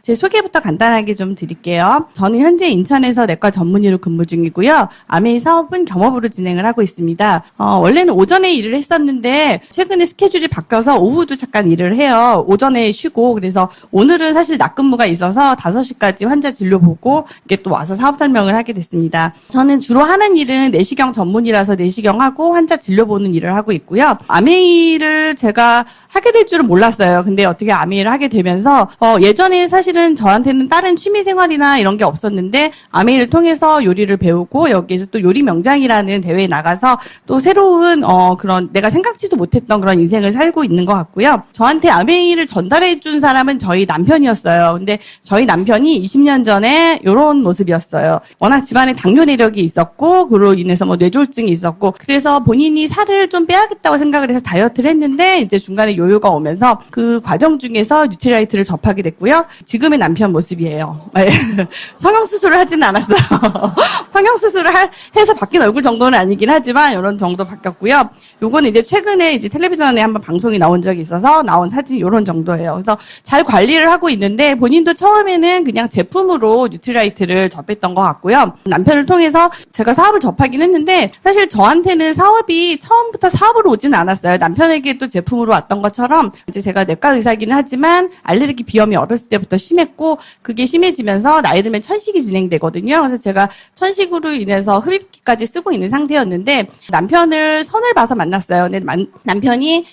제 소개부터 간단하게 좀 드릴게요. 저는 현재 인천에서 내과 전문의로 근무 중이고요. 아메이 사업은 겸업으로 진행을 하고 있습니다. 원래는 오전에 일을 했었는데 최근에 스케줄이 바뀌어서 오후도 잠깐 일을 해요. 오전에 쉬고 그래서 오늘은 사실 낮 근무가 있어서 5시까지 환자 진료 보고 이렇게 또 와서 사업 설명을 하게 됐습니다. 저는 주로 하는 일은 내시경 전문이라서 내시경하고 환자 진료 보는 일을 하고 있고요. 아메이를 제가 하게 될 줄은 몰랐어요. 근데 어떻게 아메이를 하게 되면서 예전에 사실은 저한테는 다른 취미 생활이나 이런 게 없었는데 아메이를 통해서 요리를 배우고 여기에서 또 요리 명장이라는 대회에 나가서 또 새로운 그런 내가 생각지도 못했던 그런 인생을 살고 있는 것 같고요. 저한테 아메이를 전달해 준 사람은 저희 남편이었어요. 근데 저희 남편이 20년 전에 이런 모습이었어요. 워낙 집안에 당뇨 내력이 있었고 그로 인해서 뭐 뇌졸중이 있었고 그래서 본인이 살을 좀 빼야겠다고 생각을 해서 다이어트를 했는데 이제 중간에 요요가 오면서 그 과정 중에서 뉴트리라이트를 접하게 됐고요. 지금의 남편 모습이에요. 성형수술을 하지는 않았어요. 성형수술을 해서 바뀐 얼굴 정도는 아니긴 하지만 이런 정도 바뀌었고요. 요거는 이제 최근에 이제 텔레비전에 한번 방송이 나온 적이 있어서 나온 사진 이런 정도예요. 그래서 잘 관리를 하고 있는데 본인도 처음에는 그냥 제품으로 뉴트리라이트를 접했던 것 같고요. 남편을 통해서 제가 사업을 접하긴 했는데 사실 저한테는 사업이 처음부터 사업으로 오진 않았어요. 남편에게 또 제품으로 왔던 것처럼 이제 제가 내과 의사기는 하지만 알레르기 비염이 어렸을 때부터 심했고 그게 심해지면서 나이 들면 천식이 진행되거든요. 그래서 제가 천식으로 인해서 흡입기까지 쓰고 있는 상태였는데 남편을 선을 봐서 만났어요. 근데 남편이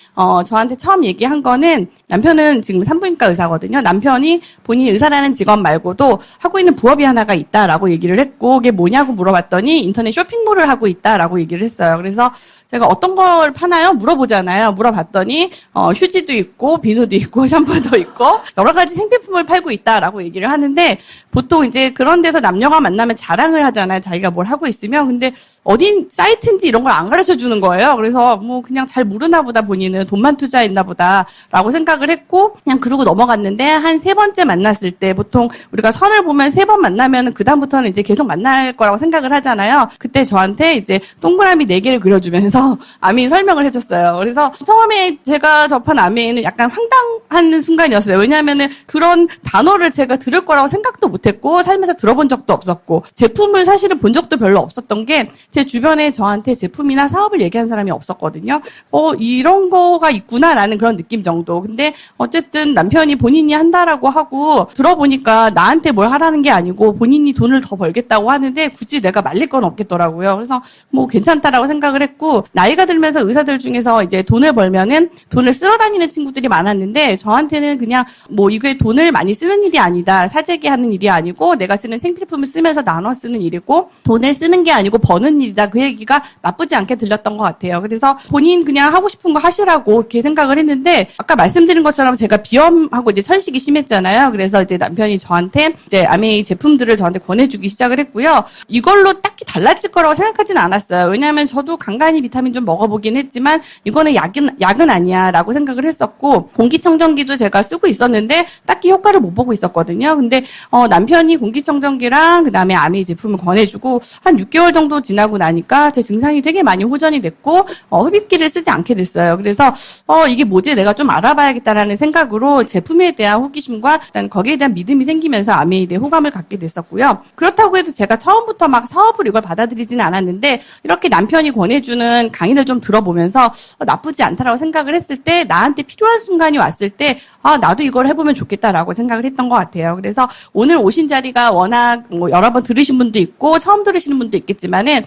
저한테 처음 얘기한 거는 남편은 지금 산부인과 의사거든요. 남편이 본인이 의사라는 직업 말고도 하고 있는 부업이 하나가 있다라고 얘기를 했고 그게 뭐냐고 물어봤더니 인터넷 쇼핑몰을 하고 있다라고 얘기를 했어요. 그래서 제가 어떤 걸 파나요? 물어보잖아요. 물어봤더니 휴지도 있고 비누도 있고 샴푸도 있고 여러 가지 생필품을 팔고 있다라고 얘기를 하는데 보통 이제 그런 데서 남녀가 만나면 자랑을 하잖아요. 자기가 뭘 하고 있으면. 근데 어딘 사이트인지 이런 걸 안 가르쳐 주는 거예요. 그래서 뭐 그냥 잘 모르나 보다 본인은 돈만 투자했나 보다라고 생각을 했고 그냥 그러고 넘어갔는데 한 3번째 만났을 때 보통 우리가 선을 보면 3번 만나면 그다음부터는 이제 계속 만날 거라고 생각을 하잖아요. 그때 저한테 이제 동그라미 4개를 그려주면서 아메이 설명을 해줬어요. 그래서 처음에 제가 접한 아메이는 약간 황당한 순간이었어요. 왜냐하면은 그런 단어를 제가 들을 거라고 생각도 못했고 살면서 들어본 적도 없었고 제품을 사실은 본 적도 별로 없었던 게 제 주변에 저한테 제품이나 사업을 얘기한 사람이 없었거든요. 이런 거가 있구나라는 그런 느낌 정도. 근데 어쨌든 남편이 본인이 한다라고 하고 들어보니까 나한테 뭘 하라는 게 아니고 본인이 돈을 더 벌겠다고 하는데 굳이 내가 말릴 건 없겠더라고요. 그래서 뭐 괜찮다라고 생각을 했고 나이가 들면서 의사들 중에서 이제 돈을 벌면은 돈을 쓸어 다니는 친구들이 많았는데 저한테는 그냥 뭐 이게 돈을 많이 쓰는 일이 아니다. 사재기 하는 일이 아니고 내가 쓰는 생필품을 쓰면서 나눠 쓰는 일이고 돈을 쓰는 게 아니고 버는 일이다. 그 얘기가 나쁘지 않게 들렸던 것 같아요. 그래서 본인 그냥 하고 싶은 거 하시라고 이렇게 생각을 했는데 아까 말씀드린 것처럼 제가 비염하고 이제 천식이 심했잖아요. 그래서 이제 남편이 저한테 이제 아메이 제품들을 저한테 권해주기 시작을 했고요. 이걸로 딱히 달라질 거라고 생각하지는 않았어요. 왜냐하면 저도 간간히 비타민 좀 먹어보긴 했지만 이거는 약은 아니야라고 생각을 했었고 공기청정기도 제가 쓰고 있었는데 딱히 효과를 못 보고 있었거든요. 근데 남편이 공기청정기랑 그다음에 아메이 제품을 권해주고 한 6개월 정도 지나고 나니까 제 증상이 되게 많이 호전이 됐고 흡입기를 쓰지 않게 됐어요. 그래서 이게 뭐지? 내가 좀 알아봐야겠다라는 생각으로 제품에 대한 호기심과 일단 거기에 대한 믿음이 생기면서 아메이에 대해 호감을 갖게 됐었고요. 그렇다고 해도 제가 처음부터 막 사업을 이걸 받아들이지는 않았는데 이렇게 남편이 권해주는 강의를 좀 들어보면서 나쁘지 않다라고 생각을 했을 때 나한테 필요한 순간이 왔을 때 나도 이걸 해보면 좋겠다라고 생각을 했던 것 같아요. 그래서 오늘 오신 자리가 워낙 뭐 여러 번 들으신 분도 있고 처음 들으시는 분도 있겠지만은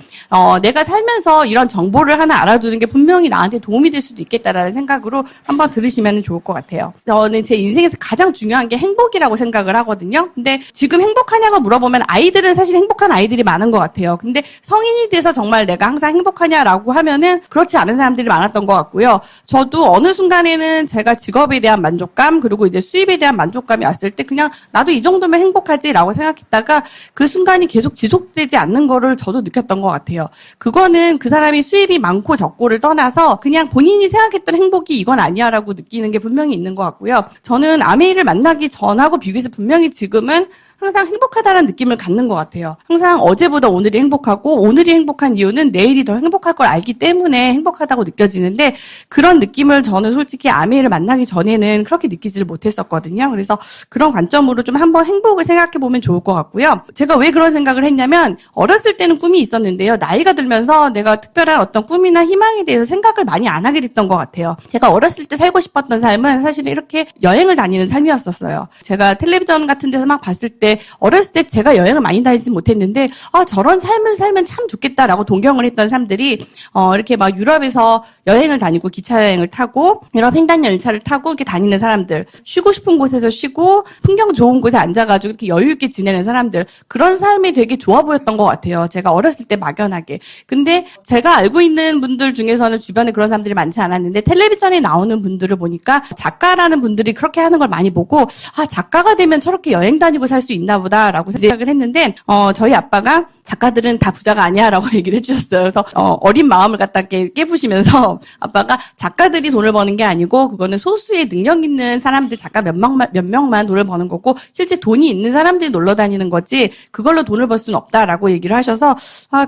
내가 살면서 이런 정보를 하나 알아두는 게 분명히 나한테 도움이 될 수도 있겠다라는 생각으로 한번 들으시면 좋을 것 같아요. 저는 제 인생에서 가장 중요한 게 행복이라고 생각을 하거든요. 근데 지금 행복하냐고 물어보면 아이들은 사실 행복한 아이들이 많은 것 같아요. 근데 성인이 돼서 정말 내가 항상 행복하냐라고 하면은 그렇지 않은 사람들이 많았던 것 같고요. 저도 어느 순간에는 제가 직업에 대한 만족감 그리고 이제 수입에 대한 만족감이 왔을 때 그냥 나도 이 정도면 행복하지라고 생각했다가 그 순간이 계속 지속되지 않는 거를 저도 느꼈던 것 같아요. 그거는 그 사람이 수입이 많고 적고를 떠나서 그냥 본인이 생각했던 행복이 이건 아니야라고 느끼는 게 분명히 있는 것 같고요. 저는 아메이를 만나기 전하고 비교해서 분명히 지금은 항상 행복하다는 느낌을 갖는 것 같아요. 항상 어제보다 오늘이 행복하고 오늘이 행복한 이유는 내일이 더 행복할 걸 알기 때문에 행복하다고 느껴지는데 그런 느낌을 저는 솔직히 아미를 만나기 전에는 그렇게 느끼지를 못했었거든요. 그래서 그런 관점으로 좀 한번 행복을 생각해 보면 좋을 것 같고요. 제가 왜 그런 생각을 했냐면 어렸을 때는 꿈이 있었는데요. 나이가 들면서 내가 특별한 어떤 꿈이나 희망에 대해서 생각을 많이 안 하게 됐던 것 같아요. 제가 어렸을 때 살고 싶었던 삶은 사실은 이렇게 여행을 다니는 삶이었었어요. 제가 텔레비전 같은 데서 막 봤을 때 어렸을 때 제가 여행을 많이 다니지 못했는데 저런 삶을 살면 참 좋겠다라고 동경을 했던 사람들이 이렇게 막 유럽에서 여행을 다니고 기차 여행을 타고 유럽 횡단 열차를 타고 이렇게 다니는 사람들, 쉬고 싶은 곳에서 쉬고 풍경 좋은 곳에 앉아가지고 이렇게 여유 있게 지내는 사람들, 그런 삶이 되게 좋아 보였던 것 같아요. 제가 어렸을 때 막연하게. 근데 제가 알고 있는 분들 중에서는 주변에 그런 사람들이 많지 않았는데 텔레비전에 나오는 분들을 보니까 작가라는 분들이 그렇게 하는 걸 많이 보고 작가가 되면 저렇게 여행 다니고 살 수 있나 보다라고 생각을 했는데 저희 아빠가 작가들은 다 부자가 아니야라고 얘기를 해주셨어요. 그래서 어린 마음을 갖다 깨부시면서 아빠가 작가들이 돈을 버는 게 아니고 그거는 소수의 능력 있는 사람들, 작가 몇 명만 돈을 버는 거고 실제 돈이 있는 사람들이 놀러 다니는 거지 그걸로 돈을 벌 수는 없다라고 얘기를 하셔서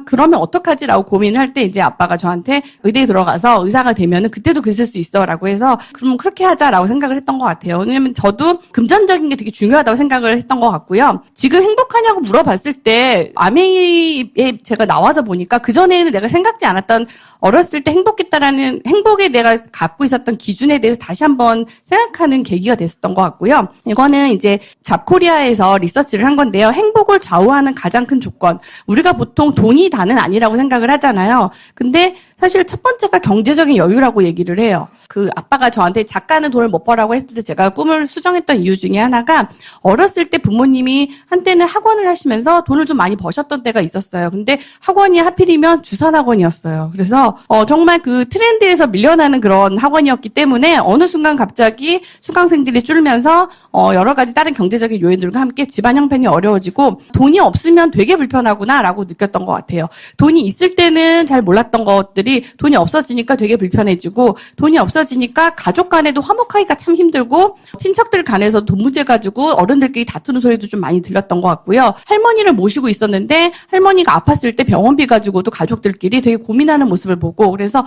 그러면 어떡하지라고 고민을 할 때 이제 아빠가 저한테 의대에 들어가서 의사가 되면은 그때도 글 쓸 수 있어라고 해서 그럼 그렇게 하자라고 생각을 했던 것 같아요. 왜냐면 저도 금전적인 게 되게 중요하다고 생각을 했던 것 같고요. 지금 행복하냐고 물어봤을 때 아메이에 제가 나와서 보니까 그전에는 내가 생각지 않았던 어렸을 때 행복했다라는 행복에 내가 갖고 있었던 기준에 대해서 다시 한번 생각하는 계기가 됐었던 것 같고요. 이거는 이제 잡코리아에서 리서치를 한 건데요. 행복을 좌우하는 가장 큰 조건. 우리가 보통 돈이 다는 아니라고 생각을 하잖아요. 근데 사실 첫 번째가 경제적인 여유라고 얘기를 해요. 그 아빠가 저한테 작가는 돈을 못 벌라고 했을 때 제가 꿈을 수정했던 이유 중에 하나가 어렸을 때 부모님이 한때는 학원을 하시면서 돈을 좀 많이 버셨던 때가 있었어요. 근데 학원이 하필이면 주산학원이었어요. 그래서 정말 그 트렌드에서 밀려나는 그런 학원이었기 때문에 어느 순간 갑자기 수강생들이 줄면서 여러 가지 다른 경제적인 요인들과 함께 집안 형편이 어려워지고 돈이 없으면 되게 불편하구나라고 느꼈던 것 같아요. 돈이 있을 때는 잘 몰랐던 것들이 돈이 없어지니까 되게 불편해지고 돈이 없어지니까 가족 간에도 화목하기가 참 힘들고 친척들 간에서 돈 문제 가지고 어른들끼리 다투는 소리도 좀 많이 들렸던 것 같고요. 할머니를 모시고 있었는데 할머니가 아팠을 때 병원비 가지고도 가족들끼리 되게 고민하는 모습을 보고 그래서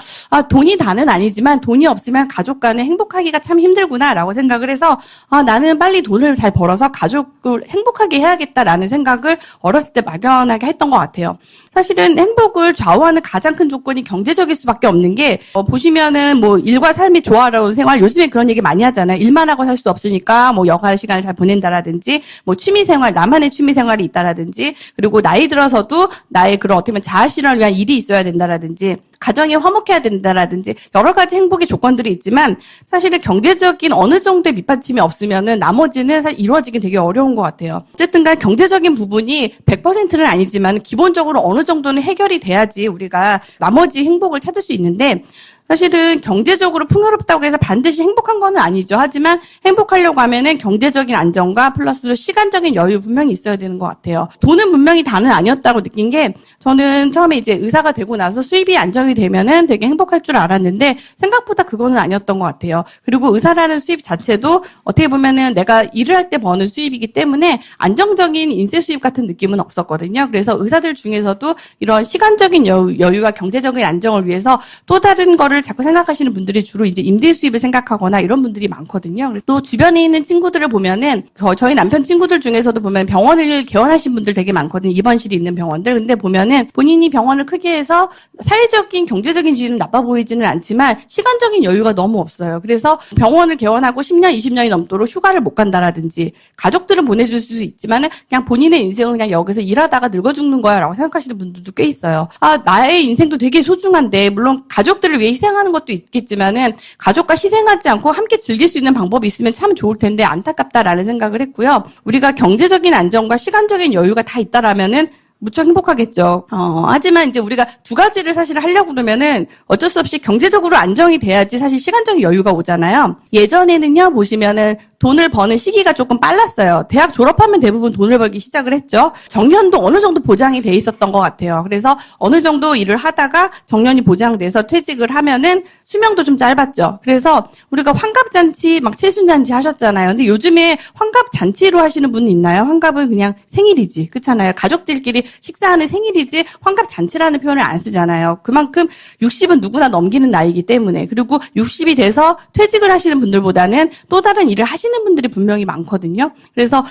돈이 다는 아니지만 돈이 없으면 가족 간에 행복하기가 참 힘들구나라고 생각을 해서 나는 빨리 돈을 잘 벌어서 가족을 행복하게 해야겠다라는 생각을 어렸을 때 막연하게 했던 것 같아요. 사실은 행복을 좌우하는 가장 큰 조건이 경제적일 수밖에 없는 게 보시면은 뭐 일과 삶이 조화로운 생활 요즘에 그런 얘기 많이 하잖아요. 일만 하고 살 수 없으니까 뭐 여가 시간을 잘 보낸다라든지 뭐 취미 생활 나만의 취미 생활이 있다라든지 그리고 나이 들어서도 나의 그런 어떻게 보면 자아 실현을 위한 일이 있어야 된다라든지 가정이 화목해야 된다라든지 여러 가지 행복의 조건들이 있지만 사실은 경제적인 어느 정도의 밑받침이 없으면은 나머지는 사실 이루어지긴 되게 어려운 것 같아요. 어쨌든 간 경제적인 부분이 100%는 아니지만 기본적으로 어느 정도는 해결이 돼야지 우리가 나머지 행복을 찾을 수 있는데 사실은 경제적으로 풍요롭다고 해서 반드시 행복한 건 아니죠. 하지만 행복하려고 하면은 경제적인 안정과 플러스로 시간적인 여유 분명히 있어야 되는 것 같아요. 돈은 분명히 다는 아니었다고 느낀 게 저는 처음에 이제 의사가 되고 나서 수입이 안정이 되면은 되게 행복할 줄 알았는데 생각보다 그거는 아니었던 것 같아요. 그리고 의사라는 수입 자체도 어떻게 보면은 내가 일을 할 때 버는 수입이기 때문에 안정적인 인세 수입 같은 느낌은 없었거든요. 그래서 의사들 중에서도 이런 시간적인 여유와 경제적인 안정을 위해서 또 다른 거를 자꾸 생각하시는 분들이 주로 이제 임대 수입을 생각하거나 이런 분들이 많거든요. 또 주변에 있는 친구들을 보면은 저희 남편 친구들 중에서도 보면 병원을 개원하신 분들 되게 많거든요. 입원실이 있는 병원들. 근데 보면은 본인이 병원을 크게 해서 사회적인 경제적인 지위는 나빠 보이지는 않지만 시간적인 여유가 너무 없어요. 그래서 병원을 개원하고 10년, 20년이 넘도록 휴가를 못 간다라든지 가족들은 보내줄 수 있지만은 그냥 본인의 인생은 그냥 여기서 일하다가 늙어 죽는 거야라고 생각하시는 분들도 꽤 있어요. 나의 인생도 되게 소중한데 물론 가족들을 위해 희생하는 것도 있겠지만은 가족과 희생하지 않고 함께 즐길 수 있는 방법이 있으면 참 좋을 텐데 안타깝다라는 생각을 했고요. 우리가 경제적인 안정과 시간적인 여유가 다 있다라면은 무척 행복하겠죠. 하지만 이제 우리가 두 가지를 사실 하려고 그러면은 어쩔 수 없이 경제적으로 안정이 돼야지 사실 시간적인 여유가 오잖아요. 예전에는요, 보시면은 돈을 버는 시기가 조금 빨랐어요. 대학 졸업하면 대부분 돈을 벌기 시작을 했죠. 정년도 어느 정도 보장이 돼 있었던 것 같아요. 그래서 어느 정도 일을 하다가 정년이 보장돼서 퇴직을 하면은 수명도 좀 짧았죠. 그래서 우리가 환갑잔치, 막 칠순잔치 하셨잖아요. 근데 요즘에 환갑잔치로 하시는 분 있나요? 환갑은 그냥 생일이지. 그렇잖아요. 가족들끼리 식사하는 생일이지 환갑잔치라는 표현을 안 쓰잖아요. 그만큼 60은 누구나 넘기는 나이이기 때문에. 그리고 60이 돼서 퇴직을 하시는 분들보다는 또 다른 일을 하시는 분들이 분명히 많거든요. 그래서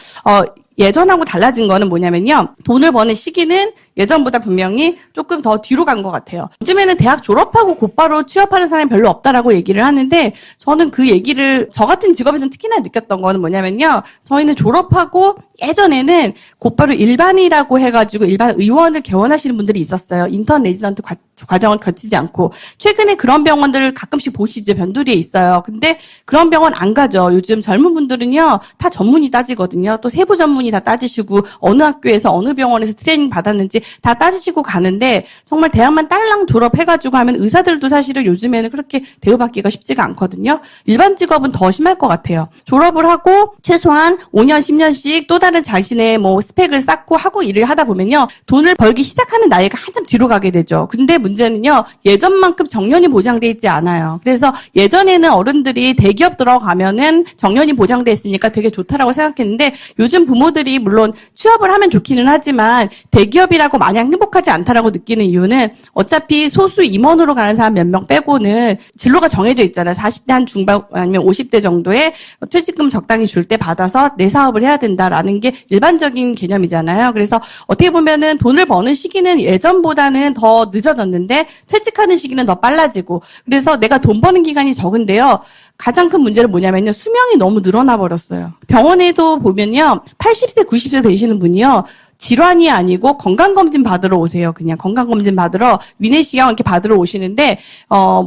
예전하고 달라진 거는 뭐냐면요. 돈을 버는 시기는 예전보다 분명히 조금 더 뒤로 간 것 같아요. 요즘에는 대학 졸업하고 곧바로 취업하는 사람이 별로 없다라고 얘기를 하는데 저는 그 얘기를 저 같은 직업에서는 특히나 느꼈던 거는 뭐냐면요. 저희는 졸업하고 예전에는 곧바로 일반이라고 해가지고 일반 의원을 개원하시는 분들이 있었어요. 인턴 레지던트 과정을 거치지 않고. 최근에 그런 병원들을 가끔씩 보시죠. 변두리에 있어요. 근데 그런 병원 안 가죠. 요즘 젊은 분들은요. 다 전문의 따지거든요. 또 세부 전문의 다 따지시고 어느 학교에서 어느 병원에서 트레이닝 받았는지 다 따지시고 가는데 정말 대학만 딸랑 졸업해가지고 하면 의사들도 사실은 요즘에는 그렇게 대우받기가 쉽지가 않거든요. 일반 직업은 더 심할 것 같아요. 졸업을 하고 최소한 5년, 10년씩 또 다른 자신의 뭐 스펙을 쌓고 하고 일을 하다 보면요. 돈을 벌기 시작하는 나이가 한참 뒤로 가게 되죠. 근데 문제는요. 예전만큼 정년이 보장돼 있지 않아요. 그래서 예전에는 어른들이 대기업 들어가면은 정년이 보장돼 있으니까 되게 좋다라고 생각했는데 요즘 부모들이 물론 취업을 하면 좋기는 하지만 대기업이라고 마냥 행복하지 않다라고 느끼는 이유는 어차피 소수 임원으로 가는 사람 몇 명 빼고는 진로가 정해져 있잖아요. 40대 한 중반 아니면 50대 정도에 퇴직금 적당히 줄 때 받아서 내 사업을 해야 된다라는 게 일반적인 개념이잖아요. 그래서 어떻게 보면은 돈을 버는 시기는 예전보다는 더 늦어졌는데 퇴직하는 시기는 더 빨라지고 그래서 내가 돈 버는 기간이 적은데요. 가장 큰 문제는 뭐냐면요. 수명이 너무 늘어나 버렸어요. 병원에도 보면요. 80세, 90세 되시는 분이요. 질환이 아니고 건강검진 받으러 오세요. 그냥 건강검진 받으러 위내시경 이렇게 받으러 오시는데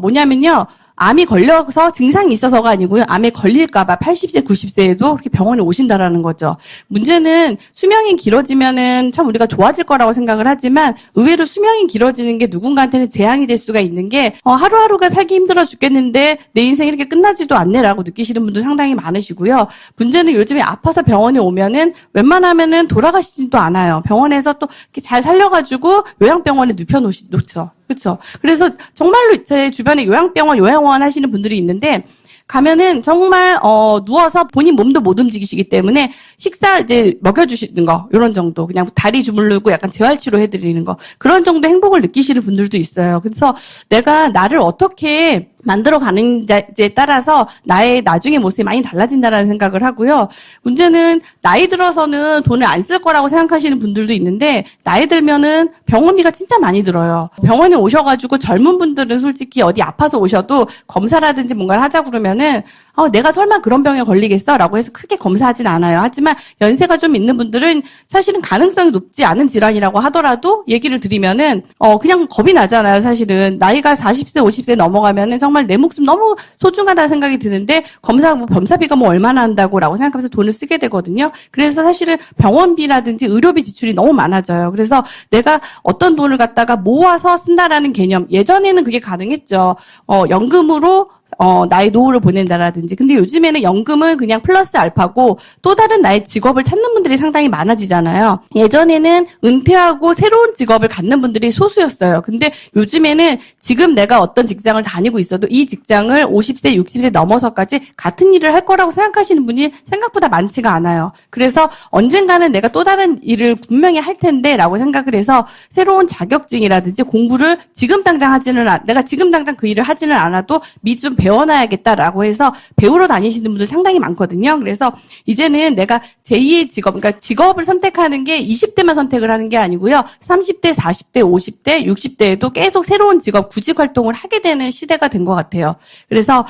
뭐냐면요. 암이 걸려서 증상이 있어서가 아니고요. 암에 걸릴까봐 80세, 90세에도 그렇게 병원에 오신다라는 거죠. 문제는 수명이 길어지면은 참 우리가 좋아질 거라고 생각을 하지만 의외로 수명이 길어지는 게 누군가한테는 재앙이 될 수가 있는 게 하루하루가 살기 힘들어 죽겠는데 내 인생이 이렇게 끝나지도 않네라고 느끼시는 분도 상당히 많으시고요. 문제는 요즘에 아파서 병원에 오면은 웬만하면은 돌아가시지도 않아요. 병원에서 또 이렇게 잘 살려가지고 요양병원에 놓죠. 그렇죠. 그래서 정말로 제 주변에 요양병원, 요양원 하시는 분들이 있는데 가면은 정말 누워서 본인 몸도 못 움직이시기 때문에 식사 이제 먹여주시는 거 이런 정도 그냥 다리 주물르고 약간 재활치료 해드리는 거 그런 정도 행복을 느끼시는 분들도 있어요. 그래서 내가 나를 어떻게 만들어 가는지에 따라서 나의 나중의 모습이 많이 달라진다라는 생각을 하고요. 문제는 나이 들어서는 돈을 안 쓸 거라고 생각하시는 분들도 있는데 나이 들면은 병원비가 진짜 많이 들어요. 병원에 오셔가지고 젊은 분들은 솔직히 어디 아파서 오셔도 검사라든지 뭔가를 하자고 그러면은 내가 설마 그런 병에 걸리겠어? 라고 해서 크게 검사하진 않아요. 하지만 연세가 좀 있는 분들은 사실은 가능성이 높지 않은 질환이라고 하더라도 얘기를 드리면은 그냥 겁이 나잖아요. 사실은 나이가 40세, 50세 넘어가면은 정말 내 목숨 너무 소중하다는 생각이 드는데 검사비가 뭐 얼마나 한다고라고 생각하면서 돈을 쓰게 되거든요. 그래서 사실은 병원비라든지 의료비 지출이 너무 많아져요. 그래서 내가 어떤 돈을 갖다가 모아서 쓴다라는 개념 예전에는 그게 가능했죠. 연금으로 나의 노후를 보낸다라든지. 근데 요즘에는 연금은 그냥 플러스 알파고 또 다른 나의 직업을 찾는 분들이 상당히 많아지잖아요. 예전에는 은퇴하고 새로운 직업을 갖는 분들이 소수였어요. 근데 요즘에는 지금 내가 어떤 직장을 다니고 있어도 이 직장을 50세, 60세 넘어서까지 같은 일을 할 거라고 생각하시는 분이 생각보다 많지가 않아요. 그래서 언젠가는 내가 또 다른 일을 분명히 할 텐데 라고 생각을 해서 새로운 자격증이라든지 공부를 지금 당장 내가 지금 당장 그 일을 하지는 않아도 미리 좀 배워놔야겠다라고 해서 배우러 다니시는 분들 상당히 많거든요. 그래서 이제는 내가 제2의 직업, 그러니까 직업을 선택하는 게 20대만 선택을 하는 게 아니고요. 30대, 40대, 50대, 60대에도 계속 새로운 직업, 구직 활동을 하게 되는 시대가 된 것 같아요. 그래서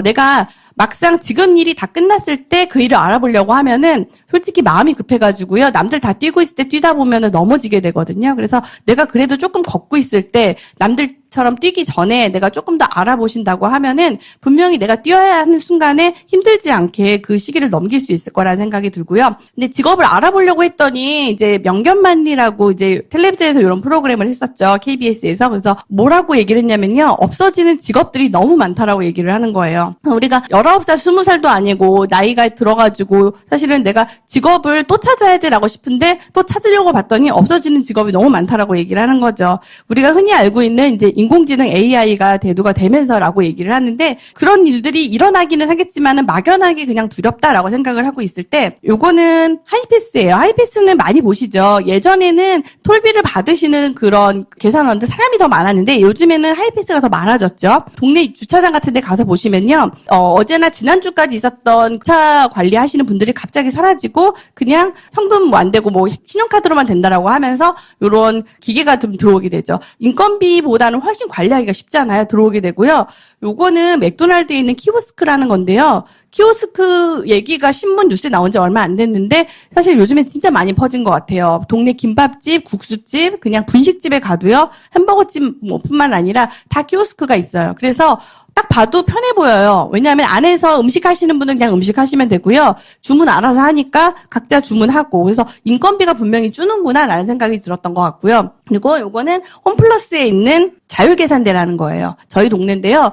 내가 막상 지금 일이 다 끝났을 때 그 일을 알아보려고 하면은 솔직히 마음이 급해가지고요. 남들 다 뛰고 있을 때 뛰다 보면은 넘어지게 되거든요. 그래서 내가 그래도 조금 걷고 있을 때 남들처럼 뛰기 전에 내가 조금 더 알아보신다고 하면은 분명히 내가 뛰어야 하는 순간에 힘들지 않게 그 시기를 넘길 수 있을 거라는 생각이 들고요. 근데 직업을 알아보려고 했더니 이제 명견만리라고 이제 텔레비전에서 이런 프로그램을 했었죠. KBS에서. 그래서 뭐라고 얘기를 했냐면요. 없어지는 직업들이 너무 많다라고 얘기를 하는 거예요. 우리가 19살, 20살도 아니고 나이가 들어가지고 사실은 내가 직업을 또 찾아야 되라고 싶은데 또 찾으려고 봤더니 없어지는 직업이 너무 많다라고 얘기를 하는 거죠. 우리가 흔히 알고 있는 이제 인공지능 AI가 대두가 되면서라고 얘기를 하는데 그런 일들이 일어나기는 하겠지만은 막연하게 그냥 두렵다라고 생각을 하고 있을 때 요거는 하이패스예요. 하이패스는 많이 보시죠. 예전에는 톨비를 받으시는 그런 계산원들 사람이 더 많았는데 요즘에는 하이패스가 더 많아졌죠. 동네 주차장 같은 데 가서 보시면요. 어제나 지난주까지 있었던 차 관리하시는 분들이 갑자기 사라지고 그냥 현금 뭐 안 되고 뭐 신용카드로만 된다라고 하면서 요런 기계가 좀 들어오게 되죠. 인건비보다는 훨씬 관리하기가 쉽잖아요. 들어오게 되고요. 요거는 맥도날드에 있는 키오스크라는 건데요. 키오스크 얘기가 신문 뉴스에 나온 지 얼마 안 됐는데 사실 요즘에 진짜 많이 퍼진 것 같아요. 동네 김밥집, 국수집, 그냥 분식집에 가도요. 햄버거집 뭐 뿐만 아니라 다 키오스크가 있어요. 그래서 딱 봐도 편해 보여요. 왜냐하면 안에서 음식 하시는 분은 그냥 음식 하시면 되고요. 주문 알아서 하니까 각자 주문하고 그래서 인건비가 분명히 주는구나라는 생각이 들었던 것 같고요. 그리고 요거는 홈플러스에 있는 자율계산대라는 거예요. 저희 동네인데요.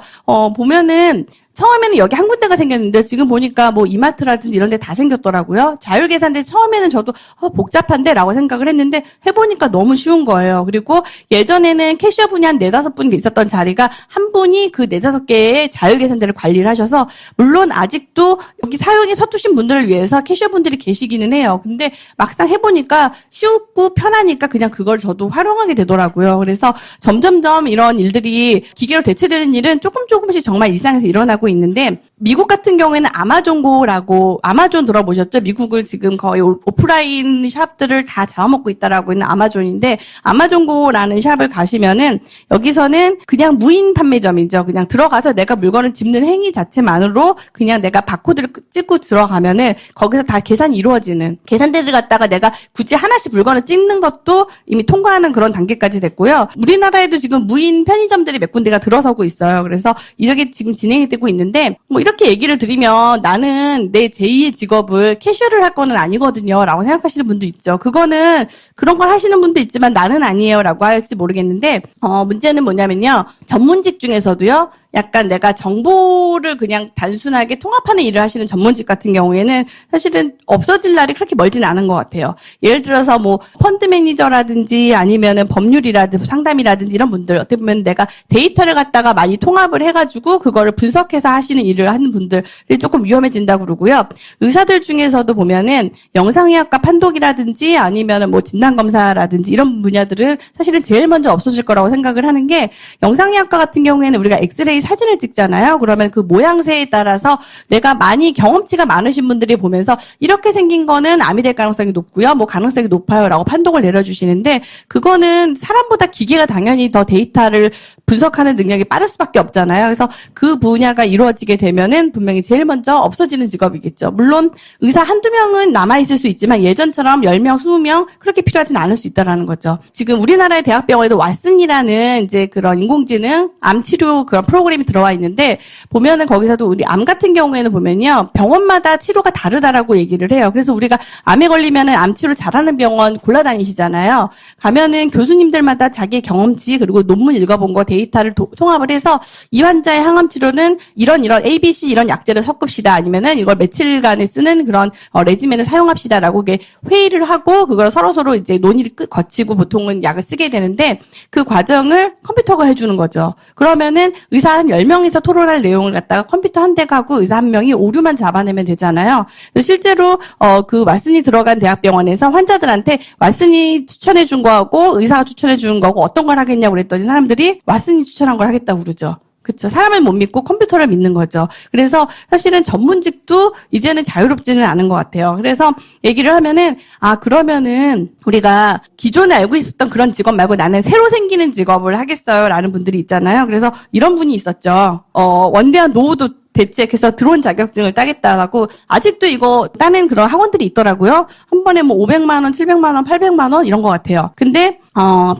보면은 처음에는 여기 한 군데가 생겼는데 지금 보니까 뭐 이마트라든지 이런 데 다 생겼더라고요. 자율계산대 처음에는 저도 복잡한데 라고 생각을 했는데 해보니까 너무 쉬운 거예요. 그리고 예전에는 캐셔분이 한 4-5분 있었던 자리가 한 분이 그 4-5개의 자율계산대를 관리를 하셔서 물론 아직도 여기 사용에 서투신 분들을 위해서 캐셔분들이 계시기는 해요. 근데 막상 해보니까 쉽고 편하니까 그냥 그걸 저도 활용하게 되더라고요. 그래서 점점점 이런 일들이 기계로 대체되는 일은 조금씩 정말 일상에서 일어나고 있는데 미국 같은 경우에는 아마존고라고 아마존 들어보셨죠? 미국을 지금 거의 오프라인 샵들을 다 잡아먹고 있다라고 있는 아마존인데 아마존고라는 샵을 가시면은 여기서는 그냥 무인 판매점이죠. 그냥 들어가서 내가 물건을 집는 행위 자체만으로 그냥 내가 바코드를 찍고 들어가면은 거기서 다 계산이 이루어지는 계산대를 갖다가 내가 굳이 하나씩 물건을 찍는 것도 이미 통과하는 그런 단계까지 됐고요. 우리나라에도 지금 무인 편의점들이 몇 군데가 들어서고 있어요. 그래서 이렇게 지금 진행이 되고 있는데 뭐 이렇게 얘기를 드리면 나는 내 제2의 직업을 캐셔를 할 거는 아니거든요 라고 생각하시는 분도 있죠. 그거는 그런 걸 하시는 분도 있지만 나는 아니에요 라고 할지 모르겠는데 문제는 뭐냐면요. 전문직 중에서도요. 약간 내가 정보를 그냥 단순하게 통합하는 일을 하시는 전문직 같은 경우에는 사실은 없어질 날이 그렇게 멀진 않은 것 같아요. 예를 들어서 뭐 펀드 매니저라든지 아니면은 법률이라든지 상담이라든지 이런 분들 어떻게 보면 내가 데이터를 갖다가 많이 통합을 해가지고 그거를 분석해서 하시는 일을 하는 분들이 조금 위험해진다고 그러고요. 의사들 중에서도 보면은 영상의학과 판독이라든지 아니면은 뭐 진단검사라든지 이런 분야들은 사실은 제일 먼저 없어질 거라고 생각을 하는 게 영상의학과 같은 경우에는 우리가 엑스레이 사진을 찍잖아요. 그러면 그 모양새에 따라서 내가 많이 경험치가 많으신 분들이 보면서 이렇게 생긴 거는 암이 될 가능성이 높고요. 뭐 가능성이 높아요라고 판독을 내려주시는데 그거는 사람보다 기계가 당연히 더 데이터를 분석하는 능력이 빠를 수밖에 없잖아요. 그래서 그 분야가 이루어지게 되면은 분명히 제일 먼저 없어지는 직업이겠죠. 물론 의사 한두 명은 남아있을 수 있지만 예전처럼 10명, 20명 그렇게 필요하진 않을 수 있다라는 거죠. 지금 우리나라의 대학병원에도 왓슨이라는 이제 그런 인공지능 암 치료 그런 프로그램이 들어와 있는데 보면은 거기서도 우리 암 같은 경우에는 보면요. 병원마다 치료가 다르다라고 얘기를 해요. 그래서 우리가 암에 걸리면은 암 치료 잘하는 병원 골라다니시잖아요. 가면은 교수님들마다 자기의 경험치 그리고 논문 읽어본 거 데이터를 통합을 해서 이 환자의 항암 치료는 이런 ABC 이런 약제를 섞읍시다 아니면은 이걸 며칠간에 쓰는 그런 레지멘을 사용합시다라고 회의를 하고 그걸 서로 이제 논의를 거치고 보통은 약을 쓰게 되는데 그 과정을 컴퓨터가 해주는 거죠. 그러면은 의사 한 10명이서 토론할 내용을 갖다가 컴퓨터 한 대가 하고 의사 한 명이 오류만 잡아내면 되잖아요. 실제로 그 왓슨이 들어간 대학병원에서 환자들한테 왓슨이 추천해 준 거하고 의사가 추천해 준 거고 어떤 걸 하겠냐고 그랬더니 사람들이 왓슨이 추천한 걸 하겠다고 그러죠. 그렇죠. 사람을 못 믿고 컴퓨터를 믿는 거죠. 그래서 사실은 전문직도 이제는 자유롭지는 않은 것 같아요. 그래서 얘기를 하면은 그러면은 우리가 기존에 알고 있었던 그런 직업 말고 나는 새로 생기는 직업을 하겠어요 라는 분들이 있잖아요. 그래서 이런 분이 있었죠. 원대한 노후도 대책해서 드론 자격증을 따겠다라고 아직도 이거 따는 그런 학원들이 있더라고요. 한 번에 뭐 500만 원, 700만 원, 800만 원 이런 것 같아요. 근데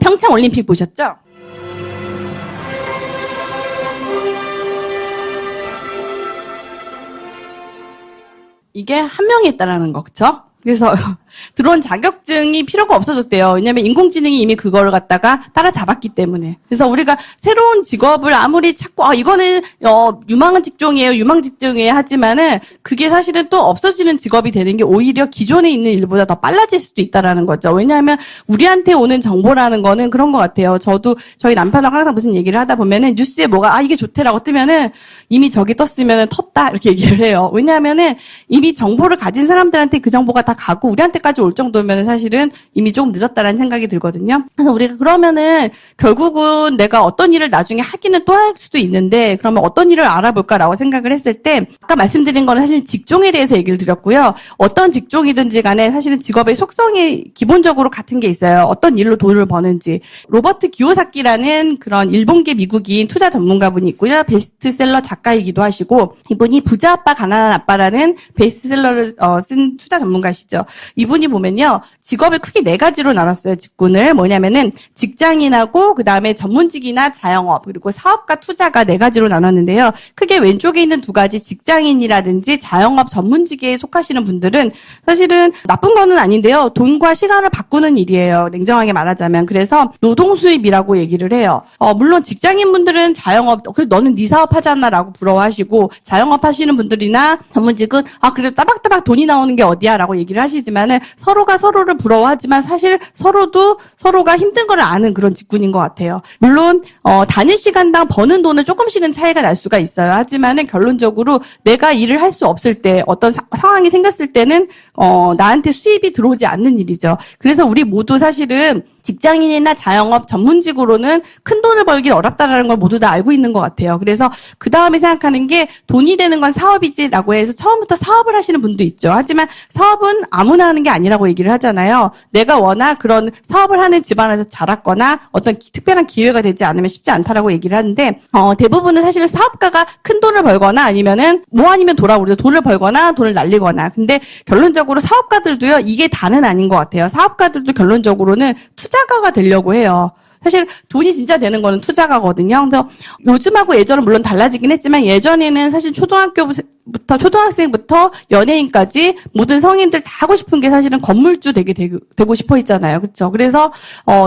평창 올림픽 보셨죠? 이게 한 명이 했다라는 거죠. 그래서 들어온 자격증이 필요가 없어졌대요. 왜냐하면 인공지능이 이미 그거를 갖다가 따라잡았기 때문에. 그래서 우리가 새로운 직업을 아무리 찾고 이거는 유망한 직종이에요, 유망 직종이에요 하지만은 그게 사실은 또 없어지는 직업이 되는 게 오히려 기존에 있는 일보다 더 빨라질 수도 있다라는 거죠. 왜냐하면 우리한테 오는 정보라는 거는 그런 것 같아요. 저도 저희 남편하고 항상 무슨 얘기를 하다 보면은 뉴스에 뭐가 이게 좋대라고 뜨면은 이미 저기 떴으면은 텄다 이렇게 얘기를 해요. 왜냐하면은 이미 정보를 가진 사람들한테 그 정보가 다 가고 우리한테까지 올 정도면 사실은 이미 조금 늦었다라는 생각이 들거든요. 그래서 우리가 그러면은 결국은 내가 어떤 일을 나중에 하기는 또 할 수도 있는데 그러면 어떤 일을 알아볼까라고 생각을 했을 때 아까 말씀드린 거는 사실 직종에 대해서 얘기를 드렸고요. 어떤 직종이든지 간에 사실은 직업의 속성이 기본적으로 같은 게 있어요. 어떤 일로 돈을 버는지. 로버트 기요사키라는 그런 일본계 미국인 투자 전문가분이 있고요. 베스트셀러 작가이기도 하시고 이분이 부자 아빠 가난한 아빠라는 베스트셀러를 쓴 투자 전문가시죠. 이분이 보면요. 직업을 크게 4가지로 나눴어요. 직군을. 뭐냐면은 직장인하고 그다음에 전문직이나 자영업 그리고 사업가 투자가 4가지로 나눴는데요. 크게 왼쪽에 있는 2가지 직장인이라든지 자영업 전문직에 속하시는 분들은 사실은 나쁜 거는 아닌데요. 돈과 시간을 바꾸는 일이에요. 냉정하게 말하자면. 그래서 노동 수입이라고 얘기를 해요. 물론 직장인분들은 자영업 그래 너는 네 사업 하잖아라고 부러워하시고 자영업 하시는 분들이나 전문직은 그래도 따박따박 돈이 나오는 게 어디야라고 얘기를 하시지만은 서로가 서로를 부러워하지만 사실 서로가 힘든 걸 아는 그런 직군인 것 같아요. 물론 단위 시간당 버는 돈은 조금씩은 차이가 날 수가 있어요. 하지만은 결론적으로 내가 일을 할 수 없을 때 어떤 상황이 생겼을 때는 나한테 수입이 들어오지 않는 일이죠. 그래서 우리 모두 사실은 직장인이나 자영업 전문직으로는 큰 돈을 벌기 어렵다라는 걸 모두 다 알고 있는 것 같아요. 그래서 그 다음에 생각하는 게 돈이 되는 건 사업이지라고 해서 처음부터 사업을 하시는 분도 있죠. 하지만 사업은 아무나 하는 게 아니라고 얘기를 하잖아요. 내가 워낙 그런 사업을 하는 집안에서 자랐거나 어떤 특별한 기회가 되지 않으면 쉽지 않다라고 얘기를 하는데 대부분은 사실은 사업가가 큰 돈을 벌거나 아니면은 뭐 아니면 돌아오르죠. 돈을 벌거나 돈을 날리거나. 근데 결론적으로 사업가들도요. 이게 다는 아닌 것 같아요. 사업가들도 결론적으로는 투자가가 되려고 해요. 사실 돈이 진짜 되는 거는 투자가거든요. 그래서 요즘하고 예전은 물론 달라지긴 했지만 예전에는 사실 초등학생부터 연예인까지 모든 성인들 다 하고 싶은 게 사실은 건물주 되고 싶어 했잖아요. 그렇죠? 그래서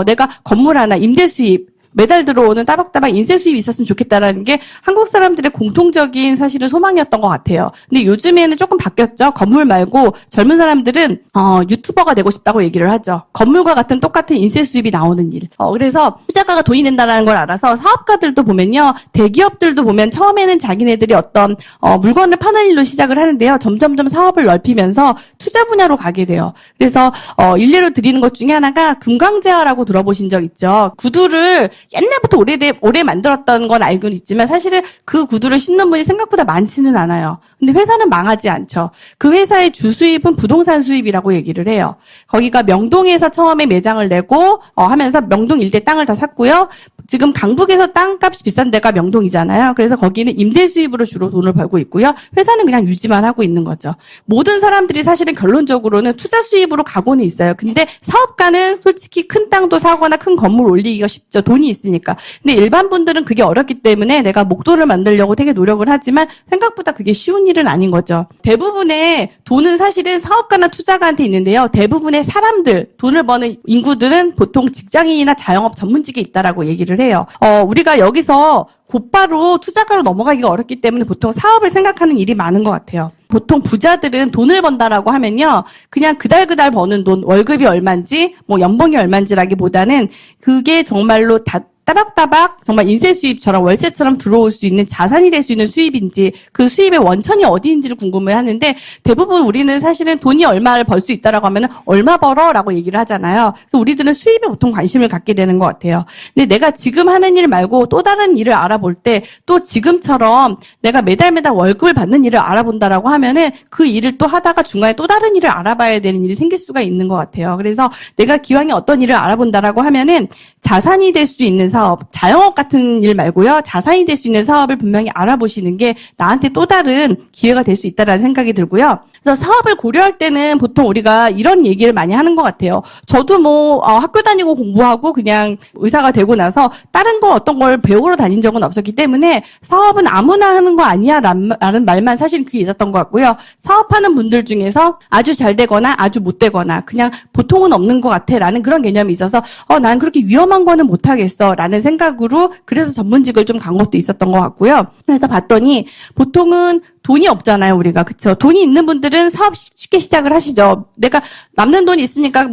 내가 건물 하나 임대 수입 매달 들어오는 따박따박 인쇄 수입이 있었으면 좋겠다라는 게 한국 사람들의 공통적인 사실은 소망이었던 것 같아요. 근데 요즘에는 조금 바뀌었죠. 건물 말고 젊은 사람들은 유튜버가 되고 싶다고 얘기를 하죠. 건물과 같은 똑같은 인쇄 수입이 나오는 일. 그래서 투자가가 돈이 된다는 걸 알아서 사업가들도 보면요. 대기업들도 보면 처음에는 자기네들이 어떤 물건을 파는 일로 시작을 하는데요. 점점점 사업을 넓히면서 투자 분야로 가게 돼요. 그래서 일례로 드리는 것 중에 하나가 금강제화라고 들어보신 적 있죠. 구두를 옛날부터 오래 만들었던 건 알고는 있지만 사실은 그 구두를 신는 분이 생각보다 많지는 않아요. 근데 회사는 망하지 않죠. 그 회사의 주수입은 부동산 수입이라고 얘기를 해요. 거기가 명동에서 처음에 매장을 내고 하면서 명동 일대 땅을 다 샀고요. 지금 강북에서 땅값이 비싼 데가 명동이잖아요. 그래서 거기는 임대 수입으로 주로 돈을 벌고 있고요. 회사는 그냥 유지만 하고 있는 거죠. 모든 사람들이 사실은 결론적으로는 투자 수입으로 가고는 있어요. 근데 사업가는 솔직히 큰 땅도 사거나 큰 건물 올리기가 쉽죠. 돈이 있으니까. 근데 일반 분들은 그게 어렵기 때문에 내가 목돈을 만들려고 되게 노력을 하지만 생각보다 그게 쉬운 일은 아닌 거죠. 대부분의 돈은 사실은 사업가나 투자가한테 있는데요. 대부분의 사람들, 돈을 버는 인구들은 보통 직장인이나 자영업 전문직에 있다라고 얘기를 해요. 우리가 여기서 곧바로 투자가로 넘어가기가 어렵기 때문에 보통 사업을 생각하는 일이 많은 것 같아요. 보통 부자들은 돈을 번다라고 하면요. 그냥 그달 버는 돈, 월급이 얼마인지, 연봉이 얼마인지라기보다는 그게 정말로 따박따박 정말 인쇄 수입처럼 월세처럼 들어올 수 있는 자산이 될 수 있는 수입인지 그 수입의 원천이 어디인지를 궁금해하는데 대부분 우리는 사실은 돈이 얼마를 벌 수 있다라고 하면 얼마 벌어라고 얘기를 하잖아요. 그래서 우리들은 수입에 보통 관심을 갖게 되는 것 같아요. 근데 내가 지금 하는 일 말고 또 다른 일을 알아볼 때 또 지금처럼 내가 매달 월급을 받는 일을 알아본다라고 하면은 그 일을 또 하다가 중간에 또 다른 일을 알아봐야 되는 일이 생길 수가 있는 것 같아요. 그래서 내가 기왕에 어떤 일을 알아본다라고 하면은 자산이 될 수 있는 사업, 자영업 같은 일 말고요. 자산이 될 수 있는 사업을 분명히 알아보시는 게 나한테 또 다른 기회가 될 수 있다라는 생각이 들고요. 그래서 사업을 고려할 때는 보통 우리가 이런 얘기를 많이 하는 것 같아요. 저도 학교 다니고 공부하고 그냥 의사가 되고 나서 다른 거 어떤 걸 배우러 다닌 적은 없었기 때문에 사업은 아무나 하는 거 아니야 라는 말만 사실 귀에 있었던 것 같고요. 사업하는 분들 중에서 아주 잘 되거나 아주 못 되거나 그냥 보통은 없는 것 같아 라는 그런 개념이 있어서 난 그렇게 위험한 거는 못 하겠어 라는 생각으로 그래서 전문직을 좀 간 것도 있었던 것 같고요. 그래서 봤더니 보통은 돈이 없잖아요, 우리가. 그쵸? 돈이 있는 분들은 사업 쉽게 시작을 하시죠. 내가 남는 돈이 있으니까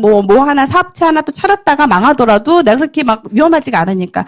하나, 사업체 하나 또 차렸다가 망하더라도 내가 그렇게 막 위험하지가 않으니까,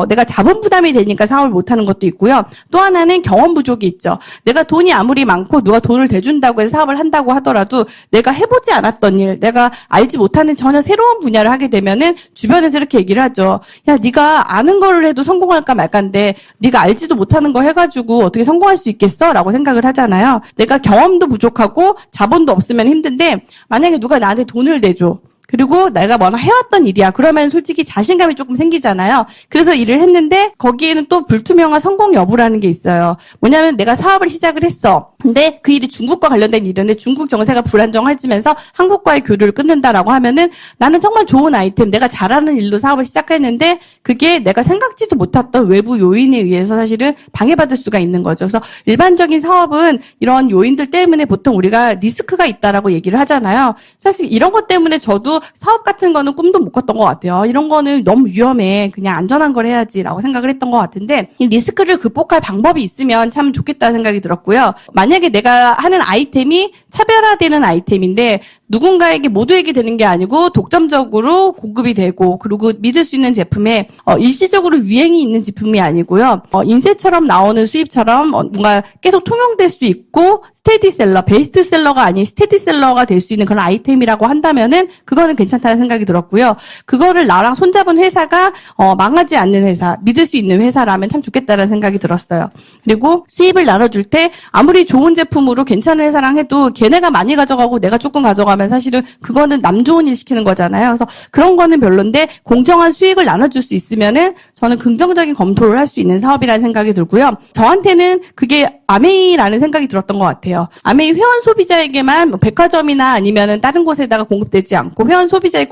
내가 자본 부담이 되니까 사업을 못 하는 것도 있고요. 또 하나는 경험 부족이 있죠. 내가 돈이 아무리 많고 누가 돈을 대준다고 해서 사업을 한다고 하더라도 내가 해보지 않았던 일, 내가 알지 못하는 전혀 새로운 분야를 하게 되면은 주변에서 이렇게 얘기를 하죠. 야, 네가 아는 거를 해도 성공할까 말까인데 네가 알지도 못하는 거 해가지고 어떻게 성공할 수 있겠어? 라고 생각을 하잖아요. 내가 경험도 부족하고 자본도 없으면 힘든데 만약에 누가 나한테 돈을 대줘. 그리고 내가 해왔던 일이야. 그러면 솔직히 자신감이 조금 생기잖아요. 그래서 일을 했는데 거기에는 또 불투명한 성공 여부라는 게 있어요. 뭐냐면 내가 사업을 시작을 했어. 근데 그 일이 중국과 관련된 일인데 중국 정세가 불안정해지면서 한국과의 교류를 끊는다라고 하면은 나는 정말 좋은 아이템, 내가 잘하는 일로 사업을 시작했는데 그게 내가 생각지도 못했던 외부 요인에 의해서 사실은 방해받을 수가 있는 거죠. 그래서 일반적인 사업은 이런 요인들 때문에 보통 우리가 리스크가 있다라고 얘기를 하잖아요. 사실 이런 것 때문에 저도 사업 같은 거는 꿈도 못 꿨던 것 같아요. 이런 거는 너무 위험해. 그냥 안전한 걸 해야지라고 생각을 했던 것 같은데 이 리스크를 극복할 방법이 있으면 참 좋겠다는 생각이 들었고요. 만약에 내가 하는 아이템이 차별화되는 아이템인데 누군가에게 모두에게 되는 게 아니고 독점적으로 공급이 되고 그리고 믿을 수 있는 제품에 일시적으로 유행이 있는 제품이 아니고요. 인쇄처럼 나오는 수입처럼 뭔가 계속 통용될 수 있고 스테디셀러, 베스트셀러가 아닌 스테디셀러가 될 수 있는 그런 아이템이라고 한다면은 그거는 괜찮다는 생각이 들었고요. 그거를 나랑 손잡은 회사가 망하지 않는 회사, 믿을 수 있는 회사라면 참 좋겠다는 생각이 들었어요. 그리고 수입을 나눠줄 때 아무리 좋은 제품으로 괜찮은 회사랑 해도 걔네가 많이 가져가고 내가 조금 가져가면 사실은 그거는 남 좋은 일 시키는 거잖아요. 그래서 그런 거는 별론데 공정한 수익을 나눠줄 수 있으면은 저는 긍정적인 검토를 할 수 있는 사업이라는 생각이 들고요. 저한테는 그게 아메이라는 생각이 들었던 것 같아요. 아메이 회원 소비자에게만 백화점이나 아니면은 다른 곳에다가 공급되지 않고 회원 소비자의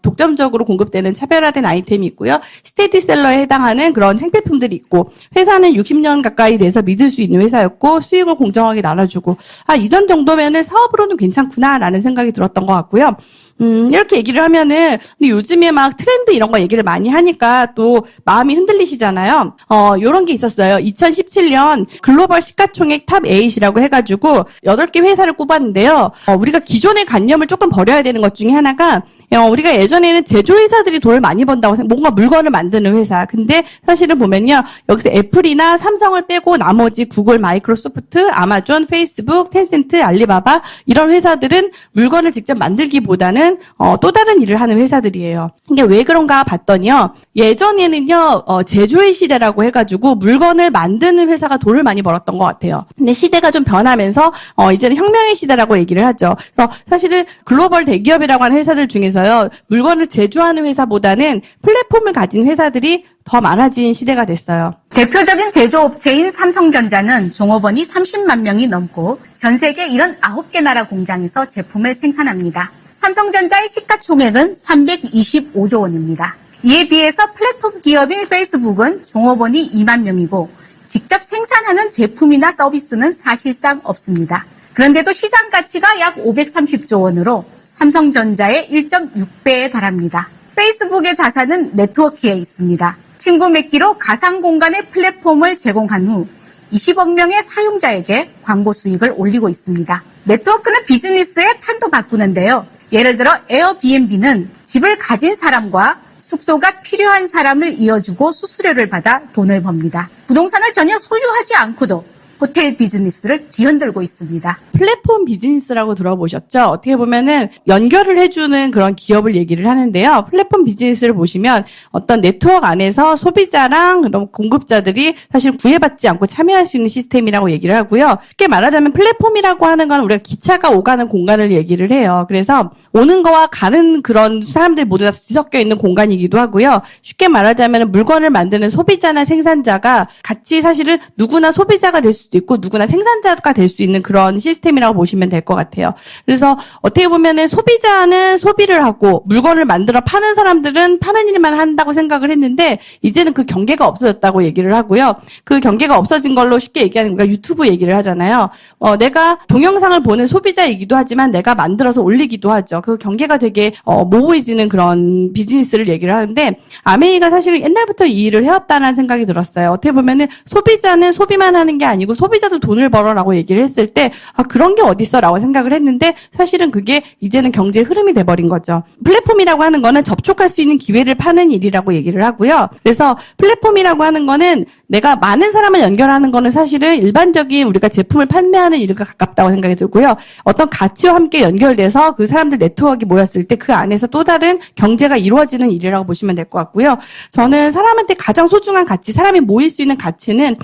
독점적으로 공급되는 차별화된 아이템이 있고요. 스테디셀러에 해당하는 그런 생필품들이 있고 회사는 60년 가까이 돼서 믿을 수 있는 회사였고 수익을 공정하게 나눠주고 이전 정도면은 사업으로는 괜찮구나라는 생각이 들었던 것 같고요. 이렇게 얘기를 하면은, 근데 요즘에 막 트렌드 이런 거 얘기를 많이 하니까 또 마음이 흔들리시잖아요. 요런 게 있었어요. 2017년 글로벌 시가총액 탑 8이라고 해가지고 8개 회사를 꼽았는데요. 우리가 기존의 관념을 조금 버려야 되는 것 중에 하나가 우리가 예전에는 제조회사들이 돈을 많이 번다고 뭔가 물건을 만드는 회사. 근데 사실은 보면요. 여기서 애플이나 삼성을 빼고 나머지 구글, 마이크로소프트, 아마존, 페이스북, 텐센트, 알리바바 이런 회사들은 물건을 직접 만들기보다는 또 다른 일을 하는 회사들이에요. 이게 왜 그런가 봤더니요. 예전에는요. 제조의 시대라고 해가지고 물건을 만드는 회사가 돈을 많이 벌었던 것 같아요. 근데 시대가 좀 변하면서 이제는 혁명의 시대라고 얘기를 하죠. 그래서 사실은 글로벌 대기업이라고 하는 회사들 중에서 물건을 제조하는 회사보다는 플랫폼을 가진 회사들이 더 많아진 시대가 됐어요. 대표적인 제조업체인 삼성전자는 종업원이 30만 명이 넘고 전 세계 79개 나라 공장에서 제품을 생산합니다. 삼성전자의 시가총액은 325조 원입니다. 이에 비해서 플랫폼 기업인 페이스북은 종업원이 2만 명이고 직접 생산하는 제품이나 서비스는 사실상 없습니다. 그런데도 시장 가치가 약 530조 원으로 삼성전자의 1.6배에 달합니다. 페이스북의 자산은 네트워크에 있습니다. 친구 맺기로 가상 공간의 플랫폼을 제공한 후 20억 명의 사용자에게 광고 수익을 올리고 있습니다. 네트워크는 비즈니스의 판도 바꾸는데요. 예를 들어 에어비앤비는 집을 가진 사람과 숙소가 필요한 사람을 이어주고 수수료를 받아 돈을 법니다. 부동산을 전혀 소유하지 않고도 호텔 비즈니스를 뒤흔들고 있습니다. 플랫폼 비즈니스라고 들어보셨죠? 어떻게 보면은 연결을 해주는 그런 기업을 얘기를 하는데요. 플랫폼 비즈니스를 보시면 어떤 네트워크 안에서 소비자랑 그런 공급자들이 사실 구애받지 않고 참여할 수 있는 시스템이라고 얘기를 하고요. 쉽게 말하자면 플랫폼이라고 하는 건 우리가 기차가 오가는 공간을 얘기를 해요. 그래서 오는 거와 가는 그런 사람들 모두 다 뒤섞여 있는 공간이기도 하고요. 쉽게 말하자면 물건을 만드는 소비자나 생산자가 같이 사실은 누구나 소비자가 될 수도 있고 누구나 생산자가 될 수 있는 그런 시스템 시스템이라고 보시면 될 것 같아요. 그래서 어떻게 보면은 소비자는 소비를 하고 물건을 만들어 파는 사람들은 파는 일만 한다고 생각을 했는데 이제는 그 경계가 없어졌다고 얘기를 하고요. 그 경계가 없어진 걸로 쉽게 얘기하는 거가 유튜브 얘기를 하잖아요. 내가 동영상을 보는 소비자이기도 하지만 내가 만들어서 올리기도 하죠. 그 경계가 되게 모호해지는 그런 비즈니스를 얘기를 하는데 아메이가 사실은 옛날부터 이 일을 해왔다는 생각이 들었어요. 어떻게 보면은 소비자는 소비만 하는 게 아니고 소비자도 돈을 벌어라고 얘기를 했을 때 그런 게 어딨어라고 생각을 했는데 사실은 그게 이제는 경제의 흐름이 돼버린 거죠. 플랫폼이라고 하는 거는 접촉할 수 있는 기회를 파는 일이라고 얘기를 하고요. 그래서 플랫폼이라고 하는 거는 내가 많은 사람을 연결하는 거는 사실은 일반적인 우리가 제품을 판매하는 일과 가깝다고 생각이 들고요. 어떤 가치와 함께 연결돼서 그 사람들 네트워크가 모였을 때 그 안에서 또 다른 경제가 이루어지는 일이라고 보시면 될 것 같고요. 저는 사람한테 가장 소중한 가치, 사람이 모일 수 있는 가치는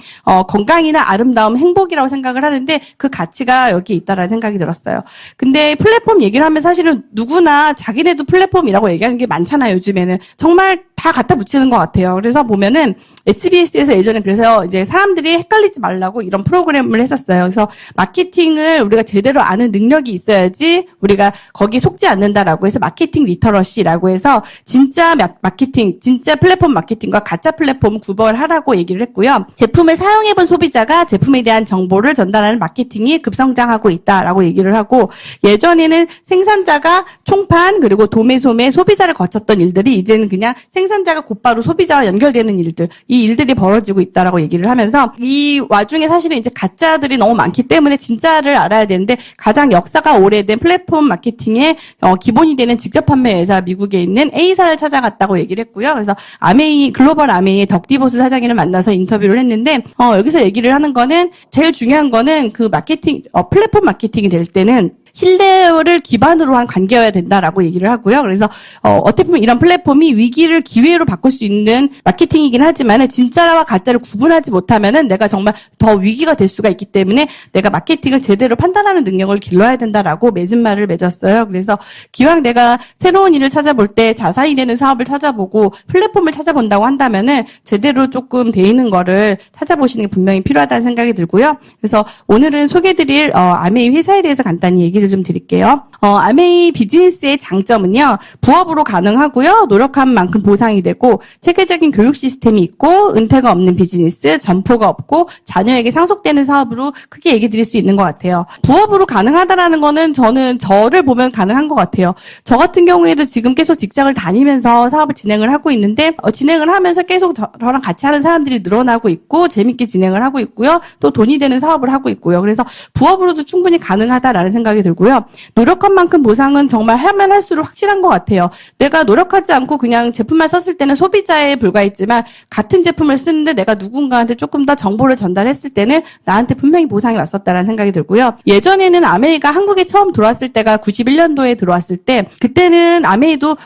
건강이나 아름다움, 행복이라고 생각을 하는데 그 가치가 여기에 있다라는 생각이 들었어요. 근데 플랫폼 얘기를 하면 사실은 누구나 자기네도 플랫폼이라고 얘기하는 게 많잖아요, 요즘에는. 정말 다 갖다 붙이는 것 같아요. 그래서 보면은 SBS에서 예전에 그래서 이제 사람들이 헷갈리지 말라고 이런 프로그램을 했었어요. 그래서 마케팅을 우리가 제대로 아는 능력이 있어야지 우리가 거기 속지 않는다라고 해서 마케팅 리터러시라고 해서 진짜 마케팅, 진짜 플랫폼 마케팅과 가짜 플랫폼 구별하라고 얘기를 했고요. 제품을 사용해본 소비자가 제품에 대한 정보를 전달하는 마케팅이 급성장하고 있다라고 얘기를 하고 예전에는 생산자가 총판 그리고 도매, 소매, 소비자를 거쳤던 일들이 이제는 그냥 생산자가 곧바로 소비자와 연결되는 일들 이 일들이 벌어지고 있다라고 얘기를 하면서 이 와중에 사실은 이제 가짜들이 너무 많기 때문에 진짜를 알아야 되는데 가장 역사가 오래된 플랫폼 마케팅의 기본이 되는 직접 판매 회사 미국에 있는 A사를 찾아갔다고 얘기를 했고요. 그래서 아메이 글로벌 아메이의 덕디보스 사장님을 만나서 인터뷰를 했는데 여기서 얘기를 하는 거는 제일 중요한 거는 그 마케팅 플랫폼 마케팅이 될 때는 신뢰를 기반으로 한 관계여야 된다라고 얘기를 하고요. 그래서 어떻게 보면 이런 플랫폼이 위기를 기회로 바꿀 수 있는 마케팅이긴 하지만 진짜와 가짜를 구분하지 못하면은 내가 정말 더 위기가 될 수가 있기 때문에 내가 마케팅을 제대로 판단하는 능력을 길러야 된다라고 맺은 말을 맺었어요. 그래서 기왕 내가 새로운 일을 찾아볼 때 자산이 되는 사업을 찾아보고 플랫폼을 찾아본다고 한다면은 제대로 조금 돼 있는 거를 찾아보시는 게 분명히 필요하다는 생각이 들고요. 그래서 오늘은 소개드릴 아메이 회사에 대해서 간단히 얘기를 좀 드릴게요. 아메이 비즈니스의 장점은요. 부업으로 가능하고요. 노력한 만큼 보상이 되고 체계적인 교육 시스템이 있고 은퇴가 없는 비즈니스, 점포가 없고 자녀에게 상속되는 사업으로 크게 얘기 드릴 수 있는 것 같아요. 부업으로 가능하다라는 거는 저를 보면 가능한 것 같아요. 저 같은 경우에도 지금 계속 직장을 다니면서 사업을 진행을 하고 있는데 진행을 하면서 계속 저랑 같이 하는 사람들이 늘어나고 있고 재밌게 진행을 하고 있고요. 또 돈이 되는 사업을 하고 있고요. 그래서 부업으로도 충분히 가능하다라는 생각이 들고요. 노력한 만큼 보상은 정말 하면 할수록 확실한 것 같아요. 내가 노력하지 않고 그냥 제품만 썼을 때는 소비자에 불과했지만 같은 제품을 쓰는데 내가 누군가한테 조금 더 정보를 전달했을 때는 나한테 분명히 보상이 왔었다라는 생각이 들고요. 예전에는 아메이가 한국에 처음 들어왔을 때가 91년도에 들어왔을 때 그때는 아메이도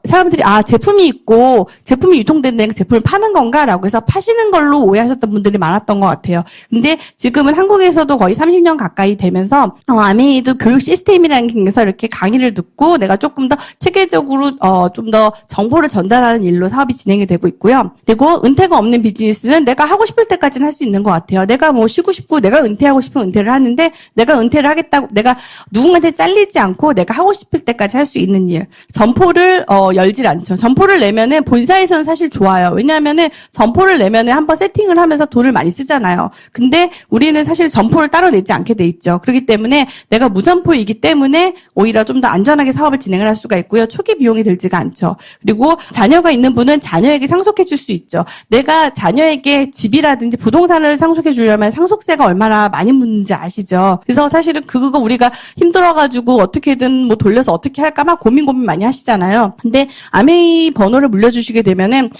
사람들이 제품이 있고 제품이 유통되는 제품을 파는 건가라고 해서 파시는 걸로 오해하셨던 분들이 많았던 것 같아요. 근데 지금은 한국에서도 거의 30년 가까이 되면서 아메이도 교육 시스템이라는 게서 이렇게 강의를 듣고 내가 조금 더 체계적으로 좀 더 정보를 전달하는 일로 사업이 진행이 되고 있고요. 그리고 은퇴가 없는 비즈니스는 내가 하고 싶을 때까지는 할 수 있는 것 같아요. 내가 뭐 쉬고 싶고 내가 은퇴하고 싶으면 은퇴를 하는데 내가 은퇴를 하겠다고 내가 누군가한테 잘리지 않고 내가 하고 싶을 때까지 할 수 있는 일. 점포를 열질 않죠. 점포를 내면은 본사에서는 사실 좋아요. 왜냐하면은 점포를 내면은 한번 세팅을 하면서 돈을 많이 쓰잖아요. 근데 우리는 사실 점포를 따로 내지 않게 돼 있죠. 그렇기 때문에 내가 무점포이기 때문에 오히려 좀 더 안전하게 사업을 진행을 할 수가 있고요. 초기 비용이 들지가 않죠. 그리고 자녀가 있는 분은 자녀에게 상속해 줄 수 있죠. 내가 자녀에게 집이라든지 부동산을 상속해 주려면 상속세가 얼마나 많이 묻는지 아시죠? 그래서 사실은 그거 우리가 힘들어가지고 어떻게든 뭐 돌려서 어떻게 할까 막 고민 많이 하시잖아요. 근데 아메이 번호를 물려주시게 되면은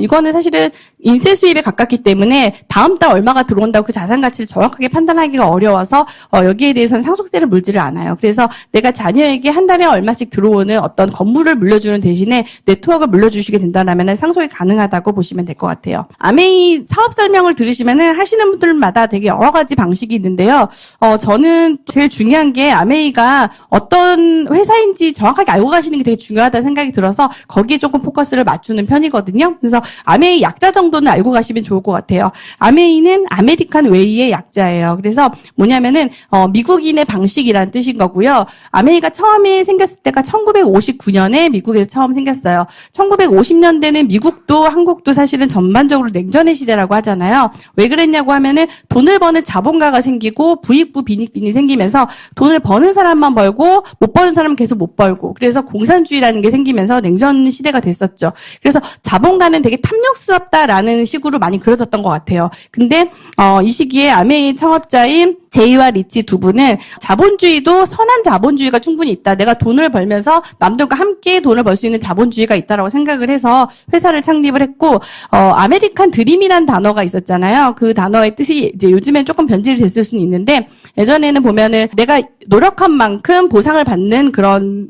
이거는 사실은 인세 수입에 가깝기 때문에 다음 달 얼마가 들어온다고 그 자산 가치를 정확하게 판단하기가 어려워서 여기에 대해서는 상속세를 물지를 들어오지를 않아요. 그래서 내가 자녀에게 한 달에 얼마씩 들어오는 어떤 건물을 물려주는 대신에 네트워크를 물려주시게 된다면 상속이 가능하다고 보시면 될 것 같아요. 아메이 사업 설명을 들으시면은 하시는 분들마다 되게 여러 가지 방식이 있는데요. 저는 제일 중요한 게 아메이가 어떤 회사인지 정확하게 알고 가시는 게 되게 중요하다는 생각이 들어서 거기에 조금 포커스를 맞추는 편이거든요. 그래서 아메이 약자 정도는 알고 가시면 좋을 것 같아요. 아메이는 아메리칸 웨이의 약자예요. 그래서 뭐냐면은 미국인의 방식이라는 뜻인 거고요. 아메이가 처음에 생겼을 때가 1959년에 미국에서 처음 생겼어요. 1950년대는 미국도 한국도 사실은 전반적으로 냉전의 시대라고 하잖아요. 왜 그랬냐고 하면은 돈을 버는 자본가가 생기고 부익부 빈익빈이 생기면서 돈을 버는 사람만 벌고 못 버는 사람은 계속 못 벌고 그래서 공산주의라는 게 생기면서 냉전 시대가 됐었죠. 그래서 자본가는 되게 탐욕스럽다라는 식으로 많이 그려졌던 것 같아요. 근데 이 시기에 아메이 창업자인 제이와 리치 두 분은 자본주의도 선한 자본주의가 충분히 있다. 내가 돈을 벌면서 남들과 함께 돈을 벌 수 있는 자본주의가 있다라고 생각을 해서 회사를 창립을 했고 아메리칸 드림이란 단어가 있었잖아요. 그 단어의 뜻이 이제 요즘엔 조금 변질이 됐을 수는 있는데 예전에는 보면은 내가 노력한 만큼 보상을 받는 그런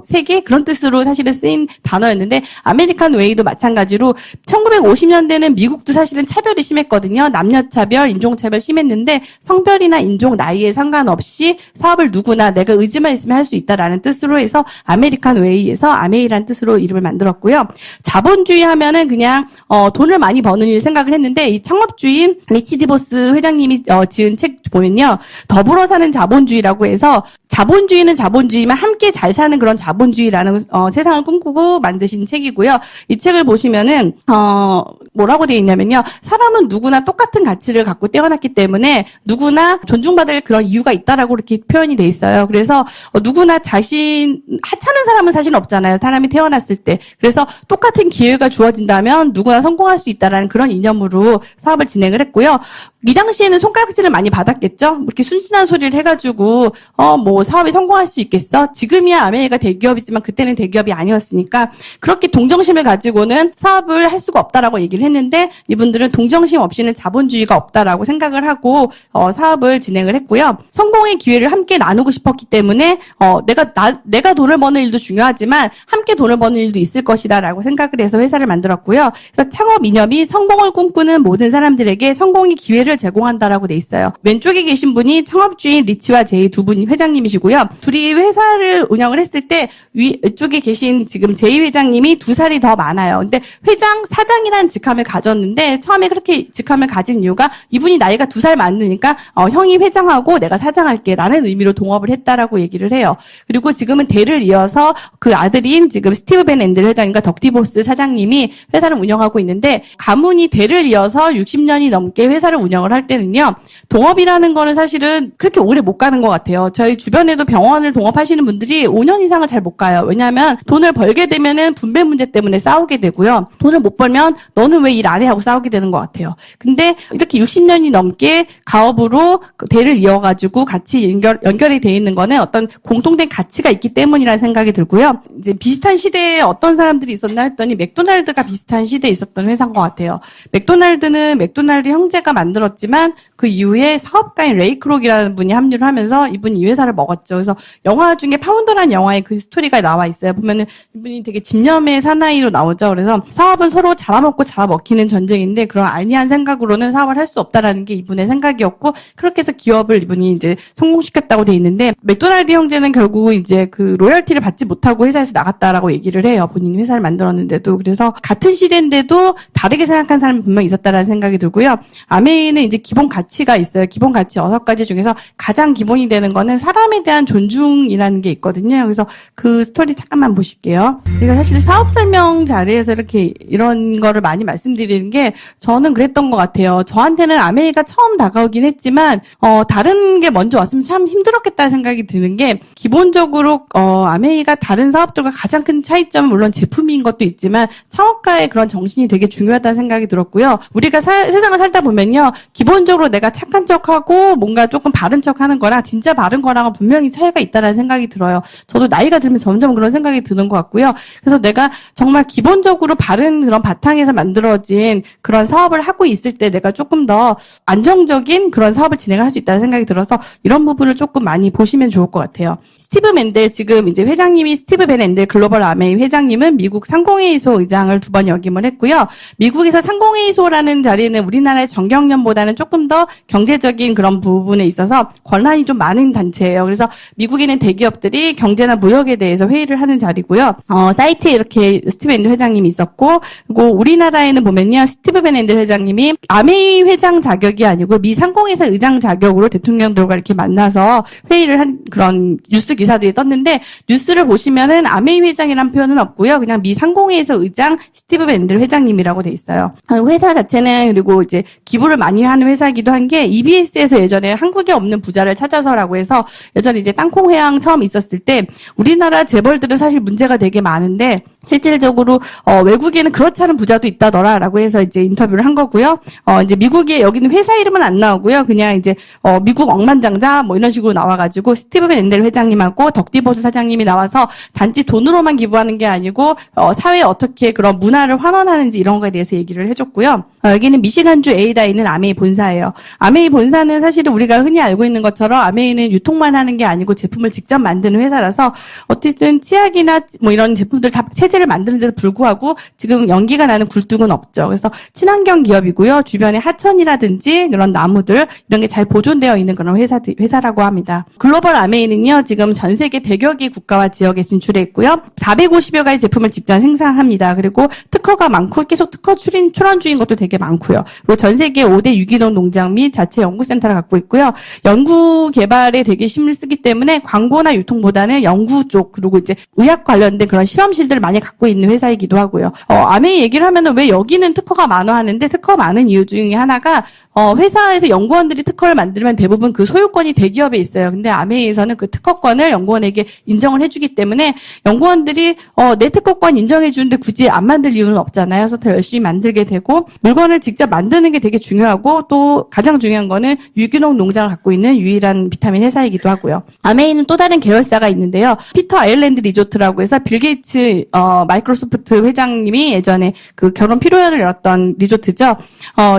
세계 그런 뜻으로 사실은 쓰인 단어였는데 아메리칸 웨이도 마찬가지로 1950년대는 미국도 사실은 차별이 심했거든요. 남녀 차별, 인종 차별 심했는데 성별이나 인종, 나이에 상관없이 사업을 누구나 내가 의지만 있으면 할 수 있다라는 뜻으로 해서 아메리칸 웨이에서 아메이라는 뜻으로 이름을 만들었고요. 자본주의 하면은 그냥 돈을 많이 버는 일 생각을 했는데 이 창업주인 리치 디보스 회장님이 지은 책 보면요. 더불어 사는 자본주의라고 해서 자본주의는 자본주의만 함께 잘 사는 그런 자본주의라는 세상을 꿈꾸고 만드신 책이고요. 이 책을 보시면은 뭐라고 되어 있냐면요. 사람은 누구나 똑같은 가치를 갖고 태어났기 때문에 누구나 존중받을 그런 이유가 있다라고 이렇게 표현이 돼 있어요. 그래서 누구나 자신 하찮은 사람은 사실 없잖아요. 사람이 태어났을 때. 그래서 똑같은 기회가 주어진다면 누구나 성공할 수 있다라는 그런 이념으로 사업을 진행을 했고요. 이 당시에는 손가락질을 많이 받았겠죠. 이렇게 순진한 소리를 해가지고 뭐 사업이 성공할 수 있겠어? 지금이야 아메리카 대기업이지만 그때는 대기업이 아니었으니까 그렇게 동정심을 가지고는 사업을 할 수가 없다라고 얘기를 했는데 이분들은 동정심 없이는 자본주의가 없다라고 생각을 하고 사업을 진행을 했고요. 성공의 기회를 함께 나누고 싶었기 때문에 내가 돈을 버는 일도 중요하지만 함께 돈을 버는 일도 있을 것이다라고 생각을 해서 회사를 만들었고요. 그래서 창업 이념이 성공을 꿈꾸는 모든 사람들에게 성공의 기회를 제공한다라고 돼 있어요. 왼쪽에 계신 분이 창업주인 리치와 제이 두 분이 회장님이시고요. 둘이 회사를 운영을 했을 때 위쪽에 계신 지금 제이 회장님이 2살이 더 많아요. 근데 사장이라는 직함을 가졌는데 처음에 그렇게 직함을 가진 이유가 이분이 나이가 2살 많으니까 형이 회장하고 내가 사장할게 라는 의미로 동업을 했다라고 얘기를 해요. 그리고 지금은 대를 이어서 그 아들인 지금 스티브 벤 앤들 회장님과 덕티보스 사장님이 회사를 운영하고 있는데 가문이 대를 이어서 60년이 넘게 회사를 운영을 할 때는요. 동업이라는 거는 사실은 그렇게 오래 못 가는 것 같아요. 저희 주변에도 병원을 동업하시는 분들이 5년 이상을 잘 못 가요. 왜냐하면 돈을 벌게 되면은 분배 문제 때문에 싸우게 되고요. 돈을 못 벌면 너는 왜 일 안 해? 하고 싸우게 되는 것 같아요. 근데 이렇게 60년이 넘게 가업으로 대를 이어가지고 같이 연결이 돼 있는 거는 어떤 공통된 가치가 있기 때문이라는 생각이 들고요. 이제 비슷한 시대에 어떤 사람들이 있었나 했더니 맥도날드가 비슷한 시대에 있었던 회사인 것 같아요. 맥도날드는 맥도날드 형제가 만들었지만 그 이후에 사업가인 레이 크록이라는 분이 합류를 하면서 이분이 이 회사를 먹었죠. 그래서 영화 중에 파운더라는 영화에 그 스토리가 나와 있어요. 보면은 이분이 되게 집념의 사나이로 나오죠. 그래서 사업은 서로 잡아먹고 잡아먹히는 전쟁인데 그런 아니한 생각으로는 사업을 할 수 없다라는 게 이분의 생각이었고 그렇게 해서 기업을 이분이 이제 성공시켰다고 돼 있는데 맥도날드 형제는 결국 이제 그 로열티를 받지 못하고 회사에서 나갔다라고 얘기를 해요. 본인이 회사를 만들었는데도. 그래서 같은 시대인데도 다르게 생각한 사람이 분명히 있었다라는 생각이 들고요. 아메이는 이제 기본 가치가 있어요. 기본 가치 6가지 중에서 가장 기본이 되는 거는 사람에 대한 존중이라는 게 있거든요. 그래서 그 스토리 잠깐만 보실게요. 제가 사실 사업 설명 자리에서 이렇게 이런 거를 많이 말씀드리는 게 저는 그랬던 것 같아요. 저한테는 아메이가 처음 다가오긴 했지만 다른 게 먼저 왔으면 참 힘들었겠다는 생각이 드는 게 기본적으로 아메이가 다른 사업들과 가장 큰 차이점은 물론 제품인 것도 있지만 창업가의 그런 정신이 되게 중요하다는 생각이 들었고요. 우리가 세상을 살다 보면요. 기본적으로 내가 착한 척하고 뭔가 조금 바른 척하는 거랑 진짜 바른 거랑은 분명히 차이가 있다는 생각이 들어요. 저도 나이가 들면 점점 그런 생각이 드는 것 같고요. 그래서 내가 정말 기본적으로 바른 그런 바탕에서 만들어진 그런 사업을 하고 있을 때 내가 조금 더 안정적인 그런 사업을 진행을 할 수 있다는 생각이 들어서 이런 부분을 조금 많이 보시면 좋을 것 같아요. 스티브 맨델 지금 이제 회장님이 스티브 벤 앤델 글로벌 아메이 회장님은 미국 상공회의소 의장을 2번 역임을 했고요. 미국에서 상공회의소라는 자리는 우리나라의 정경련보다는 조금 더 경제적인 그런 부분에 있어서 권한이 좀 많은 단체예요. 그래서 미국에는 대기업들이 경제나 무역에 대해서 회의를 하는 자리고요. 사이트에 이렇게 스티브 앤델 회장님이 있었고, 그리고 우리나라에는 보면요, 스티브 벤 앤델 회장님이 아메이 회장 자격이 아니고 미 상공회의소 의장 자격으로 대통령들과 이렇게 만나서 회의를 한 그런 뉴스 기사들이 떴는데, 뉴스를 보시면은 아메이 회장이라는 표현은 없고요. 그냥 미 상공회의소 의장 스티브 벤 앤델 회장님이라고 돼 있어요. 회사 자체는 그리고 이제 기부를 많이 하는 회사이기도 한 게 EBS에서 예전에 한국에 없는 부자를 찾아서라고 해서 예전에 이제 땅콩 회항 처음 있었을 때 우리나라 재벌들은 사실 문제가 되게 많은데 실질적으로 외국에는 그렇지 않은 부자도 있다더라라고 해서 이제 인터뷰를 한 거고요. 이제 미국에 여기는 회사 이름은 안 나오고요. 그냥 이제 미국 억만장자 뭐 이런 식으로 나와가지고 스티브 벤 앤델 회장님하고 덕디버스 사장님이 나와서 단지 돈으로만 기부하는 게 아니고 사회에 어떻게 그런 문화를 환원하는지 이런 거에 대해서 얘기를 해줬고요. 여기는 미시간주 에이다에 있는 아메이 본사예요. 아메이 본사는 사실은 우리가 흔히 알고 있는 것처럼 아메이는 유통만 하는 게 아니고 제품을 직접 만드는 회사라서 어쨌든 치약이나 뭐 이런 제품들 다 세제를 만드는 데도 불구하고 지금 연기가 나는 굴뚝은 없죠. 그래서 친환경 기업이고요. 주변에 하천이라든지 이런 나무들 이런 게 잘 보존되어 있는 그런 회사라고 합니다. 글로벌 아메이는요. 지금 전 세계 100여 개 국가와 지역에 진출해 있고요. 450여 가지 제품을 직접 생산합니다. 그리고 특허가 많고 계속 특허 출원 중인 것도 되게 많고요. 그리고 전 세계 5대 유기농 농장 및 자체 연구센터를 갖고 있고요. 연구 개발에 되게 힘을 쓰기 때문에 광고나 유통보다는 연구 쪽 그리고 이제 의학 관련된 그런 실험실들을 많이 갖고 있는 회사이기도 하고요. 아메이 얘기를 하면은 왜 여기는 특허가 많아 하는데 특허 많은 이유 중에 하나가 회사에서 연구원들이 특허를 만들면 대부분 그 소유권이 대기업에 있어요. 근데 아메이에서는 그 특허권을 연구원에게 인정을 해주기 때문에 연구원들이 내 특허권 인정해주는데 굳이 안 만들 이유는 없잖아요. 그래서 더 열심히 만들게 되고 물건을 직접 만드는 게 되게 중요하고 또 가장 중요한 거는 유기농 농장을 갖고 있는 유일한 비타민 회사이기도 하고요. 아메이는 또 다른 계열사가 있는데요. 피터 아일랜드 리조트라고 해서 빌 게이츠 마이크로소프트 회장님이 예전에 그 결혼 피로연을 열었던 리조트죠.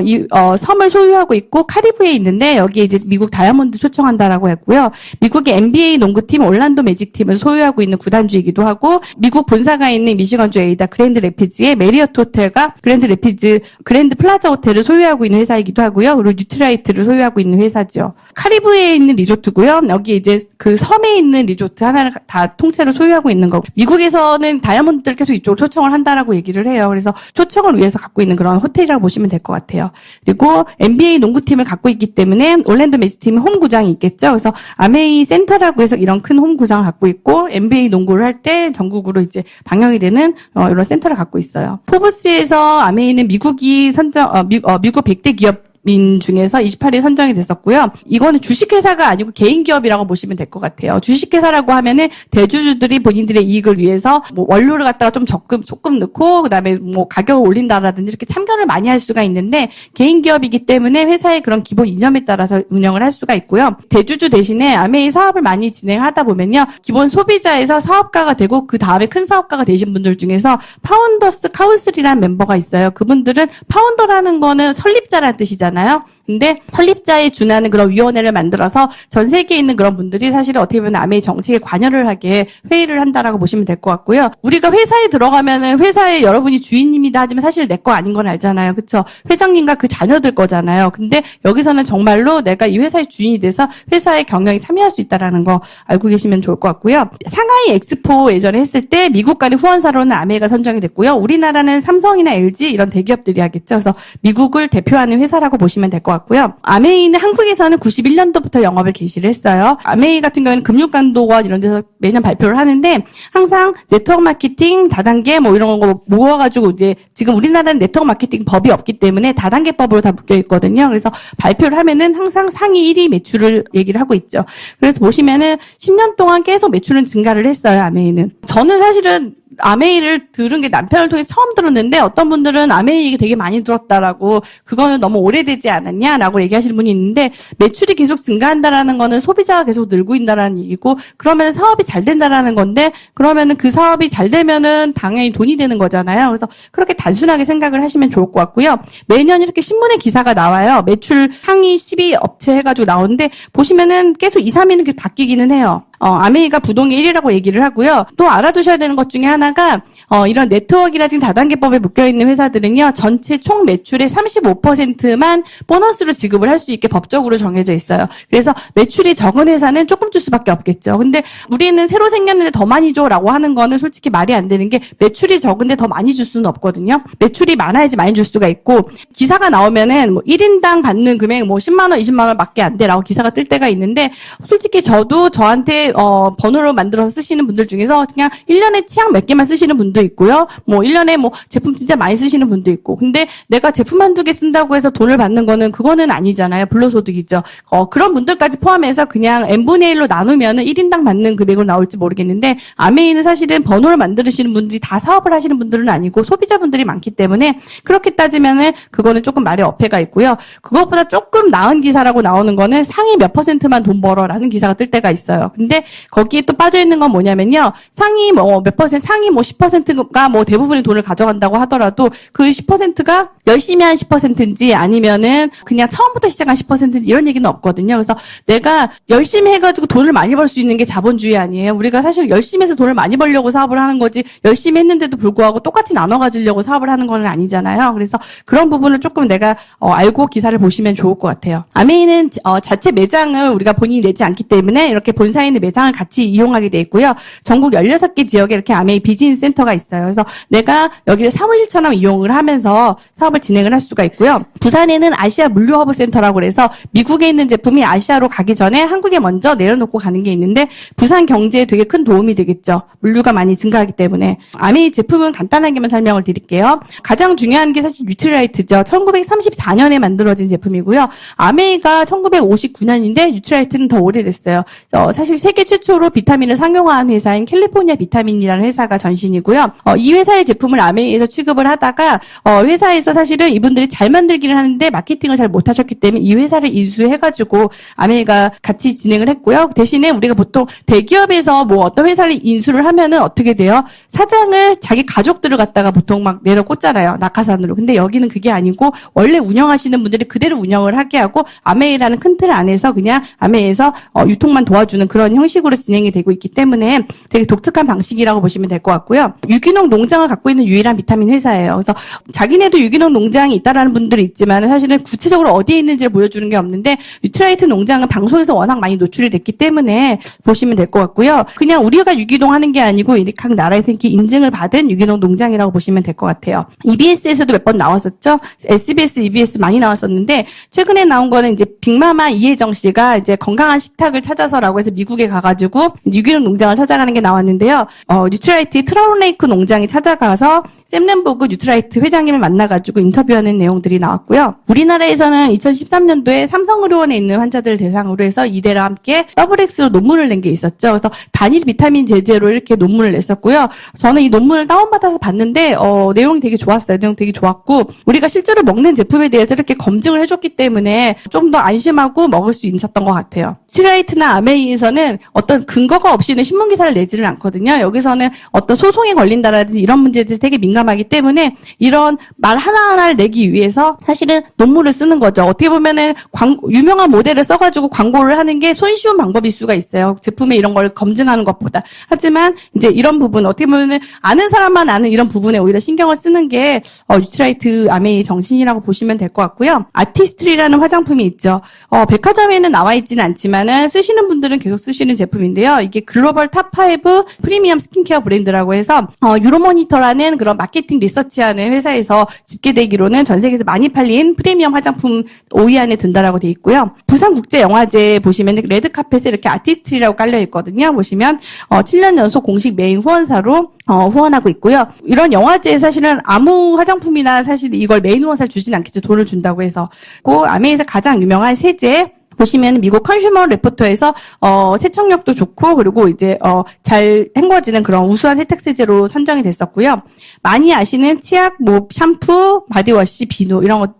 이 섬을 소유하고 있고 카리브해에 있는데 여기에 이제 미국 다이아몬드 초청한다라고 했고요. 미국의 NBA 농구팀 올란도 매직팀을 소유하고 있는 구단주이기도 하고 미국 본사가 있는 미시건주 에이다 그랜드 레피즈의 메리어트 호텔과 그랜드 플라자 호텔을 소유하고 있는 회사이기도 하고요. 그리고 뉴트라이트를 소유하고 있는 회사죠. 카리브해에 있는 리조트고요. 여기 이제 그 섬에 있는 리조트 하나를 다 통째로 소유하고 있는 거고 미국에서는 다이아몬드들 계속 이쪽으로 초청을 한다라고 얘기를 해요. 그래서 초청을 위해서 갖고 있는 그런 호텔이라고 보시면 될 것 같아요. 그리고 NBA 농구팀을 갖고 있기 때문에 올랜도 매직팀은 홈구장이 있겠죠. 그래서 아메이 센터라고 해서 이런 큰 홈구장을 갖고 있고 NBA 농구를 할 때 전국으로 이제 방영이 되는 이런 센터를 갖고 있어요. 포브스에서 아메이는 미국 100대 기업인 중에서 28위 선정이 됐었고요. 이거는 주식회사가 아니고 개인기업이라고 보시면 될 것 같아요. 주식회사라고 하면은 대주주들이 본인들의 이익을 위해서 뭐 원료를 갖다가 좀 조금 넣고 그다음에 뭐 가격을 올린다라든지 이렇게 참견을 많이 할 수가 있는데 개인기업이기 때문에 회사의 그런 기본 이념에 따라서 운영을 할 수가 있고요. 대주주 대신에 아메이 사업을 많이 진행하다 보면요. 기본 소비자에서 사업가가 되고 그 다음에 큰 사업가가 되신 분들 중에서 파운더스 카운슬이라는 멤버가 있어요. 그분들은 파운더라는 거는 설립자라는 뜻이잖아요. 근데 설립자에 준하는 그런 위원회를 만들어서 전 세계에 있는 그런 분들이 사실은 어떻게 보면 아메이 정책에 관여를 하게 회의를 한다라고 보시면 될 것 같고요. 우리가 회사에 들어가면은 회사에 여러분이 주인님이다 하지만 사실 내 거 아닌 건 알잖아요. 그렇죠? 회장님과 그 자녀들 거잖아요. 근데 여기서는 정말로 내가 이 회사의 주인이 돼서 회사의 경영에 참여할 수 있다라는 거 알고 계시면 좋을 것 같고요. 상하이 엑스포 예전에 했을 때 미국 간의 후원사로는 아메이가 선정이 됐고요. 우리나라는 삼성이나 LG 이런 대기업들이 하겠죠. 그래서 미국을 대표하는 회사라고 보시면 될 것 같고요. 아메이는 한국에서는 91년도부터 영업을 개시를 했어요. 아메이 같은 경우에는 금융감독원 이런 데서 매년 발표를 하는데 항상 네트워크 마케팅 다단계 뭐 이런 거 모아가지고 이제 지금 우리나라는 네트워크 마케팅 법이 없기 때문에 다단계법으로 다 묶여 있거든요. 그래서 발표를 하면은 항상 상위 1위 매출을 얘기를 하고 있죠. 그래서 보시면은 10년 동안 계속 매출은 증가를 했어요. 아메이는. 저는 사실은 아메이를 들은 게 남편을 통해 처음 들었는데 어떤 분들은 아메이 얘기 되게 많이 들었다라고 그거는 너무 오래되지 않았냐라고 얘기하시는 분이 있는데 매출이 계속 증가한다라는 거는 소비자가 계속 늘고 있다라는 얘기고 그러면 사업이 잘 된다라는 건데 그러면은 그 사업이 잘 되면은 당연히 돈이 되는 거잖아요. 그래서 그렇게 단순하게 생각을 하시면 좋을 것 같고요. 매년 이렇게 신문에 기사가 나와요. 매출 상위 10위 업체 해가지고 나오는데 보시면은 계속 2, 3위는 계속 바뀌기는 해요. 아메이가 부동의 1위라고 얘기를 하고요. 또 알아두셔야 되는 것 중에 하나가 이런 네트워크라든지 다단계법에 묶여있는 회사들은요. 전체 총 매출의 35%만 보너스로 지급을 할 수 있게 법적으로 정해져 있어요. 그래서 매출이 적은 회사는 조금 줄 수밖에 없겠죠. 근데 우리는 새로 생겼는데 더 많이 줘라고 하는 거는 솔직히 말이 안 되는 게 매출이 적은데 더 많이 줄 수는 없거든요. 매출이 많아야지 많이 줄 수가 있고 기사가 나오면은 뭐 1인당 받는 금액 뭐 10만 원, 20만 원밖에 안 돼라고 기사가 뜰 때가 있는데 솔직히 저도 저한테 번호로 만들어서 쓰시는 분들 중에서 그냥 1년에 치약 몇 개만 쓰시는 분도 있고요. 뭐 1년에 뭐 제품 진짜 많이 쓰시는 분도 있고. 근데 내가 제품 한두 개 쓴다고 해서 돈을 받는 거는 그거는 아니잖아요. 불로소득이죠. 그런 분들까지 포함해서 그냥 n분의 1로 나누면은 1인당 받는 금액으로 나올지 모르겠는데 아메이는 사실은 번호를 만드시는 분들이 다 사업을 하시는 분들은 아니고 소비자분들이 많기 때문에 그렇게 따지면은 그거는 조금 말에 어폐가 있고요. 그것보다 조금 나은 기사라고 나오는 거는 상위 몇 %만 돈 벌어라는 기사가 뜰 때가 있어요. 근데 거기에 또 빠져 있는 건 뭐냐면요. 상위 뭐 몇 %, 상위 뭐 10%가 뭐 대부분의 돈을 가져간다고 하더라도 그 10%가 열심히 한 10%인지 아니면은 그냥 처음부터 시작한 10%인지 이런 얘기는 없거든요. 그래서 내가 열심히 해가지고 돈을 많이 벌 수 있는 게 자본주의 아니에요. 우리가 사실 열심히 해서 돈을 많이 벌려고 사업을 하는 거지 열심히 했는데도 불구하고 똑같이 나눠 가지려고 사업을 하는 건 아니잖아요. 그래서 그런 부분을 조금 내가 알고 기사를 보시면 좋을 것 같아요. 아메이는 자체 매장을 우리가 본인이 내지 않기 때문에 이렇게 본사에 있는 매장을 같이 이용하게 돼 있고요. 전국 16개 지역에 이렇게 아메이 비즈니스 센터가 있어요. 그래서 내가 여기를 사무실처럼 이용을 하면서 사업을 진행을 할 수가 있고요. 부산에는 아시아 물류 허브 센터라고 그래서 미국에 있는 제품이 아시아로 가기 전에 한국에 먼저 내려놓고 가는 게 있는데 부산 경제에 되게 큰 도움이 되겠죠. 물류가 많이 증가하기 때문에. 아메이 제품은 간단하게만 설명을 드릴게요. 가장 중요한 게 사실 뉴트리라이트죠. 1934년에 만들어진 제품이고요. 아메이가 1959년인데 뉴트리라이트는 더 오래됐어요. 사실 세계 최초로 비타민을 상용화한 회사인 캘리포니아 비타민이라는 회사가 전신이고요. 이 회사의 제품을 아메이에서 취급을 하다가 회사에서 사실은 이분들이 잘 만들기는 하는데 마케팅을 잘 못하셨기 때문에 이 회사를 인수해가지고 아메이가 같이 진행을 했고요. 대신에 우리가 보통 대기업에서 뭐 어떤 회사를 인수를 하면은 어떻게 돼요? 사장을 자기 가족들을 갖다가 보통 막 내려 꽂잖아요. 낙하산으로. 근데 여기는 그게 아니고 원래 운영하시는 분들이 그대로 운영을 하게 하고 아메이라는 큰 틀 안에서 그냥 아메이에서 유통만 도와주는 그런 형식으로 진행이 되고 있기 때문에 되게 독특한 방식이라고 보시면 될 것 같고요. 유기농 농장을 갖고 있는 유일한 비타민 회사예요. 그래서 자기네도 유기농 농장이 있다라는 분들이 있지만 사실은 구체적으로 어디에 있는지를 보여주는 게 없는데 뉴트라이트 농장은 방송에서 워낙 많이 노출이 됐기 때문에 보시면 될 것 같고요. 그냥 우리가 유기농 하는 게 아니고 각 나라에서 이렇게 인증을 받은 유기농 농장이라고 보시면 될 것 같아요. EBS에서도 몇 번 나왔었죠. SBS, EBS 많이 나왔었는데 최근에 나온 거는 이제 빅마마 이혜정 씨가 이제 건강한 식탁을 찾아서라고 해서 미국에 가가지고 유기농 농장을 찾아가는 게 나왔는데요. 뉴트라이트 트라운레이크 농장에 찾아가서 샘 램보그 뉴트라이트 회장님을 만나가지고 인터뷰하는 내용들이 나왔고요. 우리나라에서는 2013년도에 삼성의료원에 있는 환자들을 대상으로 해서 이대랑 함께 더블X로 논문을 낸 게 있었죠. 그래서 단일 비타민 제제로 이렇게 논문을 냈었고요. 저는 이 논문을 다운받아서 봤는데 내용이 되게 좋았어요. 내용 되게 좋았고 우리가 실제로 먹는 제품에 대해서 이렇게 검증을 해줬기 때문에 좀 더 안심하고 먹을 수 있었던 것 같아요. 뉴트라이트나 아메이에서는 어떤 근거가 없이는 신문기사를 내지는 않거든요. 여기서는 어떤 소송에 걸린다라든지 이런 문제에 대해서 되게 민감하기 때문에 이런 말 하나하나를 내기 위해서 사실은 논문을 쓰는 거죠. 어떻게 보면은 유명한 모델을 써가지고 광고를 하는 게 손쉬운 방법일 수가 있어요. 제품에 이런 걸 검증하는 것보다. 하지만 이제 이런 부분 어떻게 보면은 아는 사람만 아는 이런 부분에 오히려 신경을 쓰는 게 뉴트라이트 아메이 정신이라고 보시면 될 것 같고요. 아티스트리라는 화장품이 있죠. 백화점에는 나와 있지는 않지만은 쓰시는 분들은 계속 쓰시는 제품인데요. 이게 글로벌 탑5 프리미엄 스킨케어 브랜드라고 해서 유로모니터라는 그런 마케팅 리서치하는 회사에서 집계되기로는 전 세계에서 많이 팔린 프리미엄 화장품 5위 안에 든다라고 돼 있고요. 부산국제영화제 보시면 레드카펫에 이렇게 아티스트리라고 깔려 있거든요. 보시면 7년 연속 공식 메인 후원사로 후원하고 있고요. 이런 영화제에 사실은 아무 화장품이나 사실 이걸 메인 후원사를 주진 않겠죠. 돈을 준다고 해서. 아메이에서 가장 유명한 세제 보시면 미국 컨슈머 레포터에서 세척력도 좋고 그리고 이제 잘 헹궈지는 그런 우수한 세탁 세제로 선정이 됐었고요. 많이 아시는 치약, 뭐 샴푸, 바디워시, 비누 이런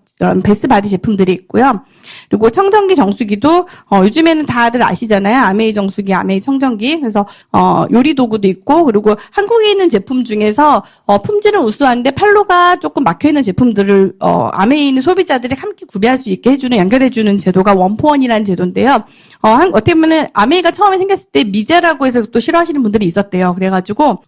베스트 바디 제품들이 있고요. 그리고 청정기, 정수기도 요즘에는 다들 아시잖아요. 아메이 정수기, 아메이 청정기. 그래서 요리 도구도 있고 그리고 한국에 있는 제품 중에서 품질은 우수한데 판로가 조금 막혀 있는 제품들을 아메이 있는 소비자들이 함께 구매할 수 있게 해주는 연결해 주는 제도가 원포원이라는 제도인데요. 어떻게 보면은 아메이가 처음에 생겼을 때 미제라고 해서 또 싫어하시는 분들이 있었대요. 그래가지고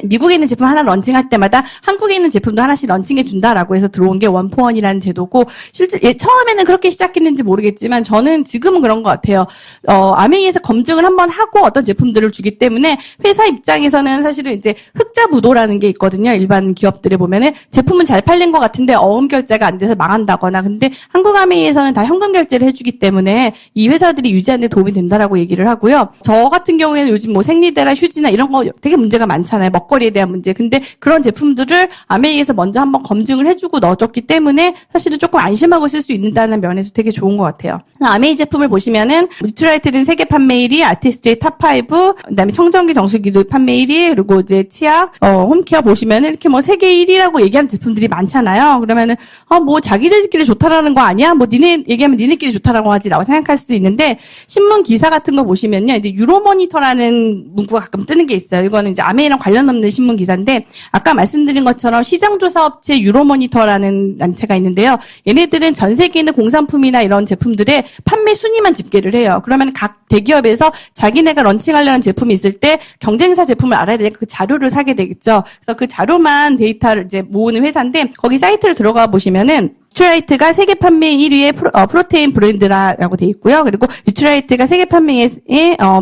미국에 있는 제품 하나 런칭할 때마다 한국에 있는 제품도 하나씩 런칭해 준다라고 해서 들어온 게 원포원이라는 제도고 실제 처음에는 그렇게 시작했는지 모르겠지만 저는 지금은 그런 것 같아요. 아메이에서 검증을 한번 하고 어떤 제품들을 주기 때문에 회사 입장에서는 사실은 이제 흑자 부도라는 게 있거든요. 일반 기업들에 보면은 제품은 잘 팔린 것 같은데 어음 결제가 안 돼서 망한다거나 근데 한국 아메이에서는 다 현금 결제를 해주기 때문에 이 회사들이 유지하는 데 도움이 된다라고 얘기를 하고요. 저 같은 경우에는 요즘 뭐 생리대나 휴지나 이런 거 되게 문제가 많잖아요. 먹거리에 대한 문제. 근데 그런 제품들을 아메이에서 먼저 한번 검증을 해주고 넣어줬기 때문에 사실은 조금 안심하고 쓸 수 있다는 면에서 되게 좋은 것 같아요. 아메이 제품을 보시면은 뉴트라이트는 세계 판매 1위, 아티스트의 탑 5, 그다음에 청정기, 정수기도 판매 1위, 그리고 이제 치약, 홈케어 보시면은 이렇게 뭐 세계 1위라고 얘기하는 제품들이 많잖아요. 그러면은 뭐 자기들끼리 좋다라는 거 아니야? 뭐 니네 얘기하면 니네끼리 좋다라고 하지라고 생각할 수 있는데 신문 기사 같은 거 보시면요, 이제 유로모니터라는 문구가 가끔 뜨는 게 있어요. 이거는 이제 아메이랑 관련 없는 신문 기사인데 아까 말씀드린 것처럼 시장조사업체 유로모니터라는 단체가 있는데요. 얘네들은 전 세계에 있는 공산품이나 이런 제품들의 판매 순위만 집계를 해요. 그러면 각 대기업에서 자기네가 런칭하려는 제품이 있을 때 경쟁사 제품을 알아야 되니까 그 자료를 사게 되겠죠. 그래서 그 자료만 데이터를 이제 모으는 회사인데 거기 사이트를 들어가 보시면은 뉴트라이트가 세계 판매 1위의 프로테인 브랜드라고 돼 있고요. 그리고 뉴트라이트가 세계 판매의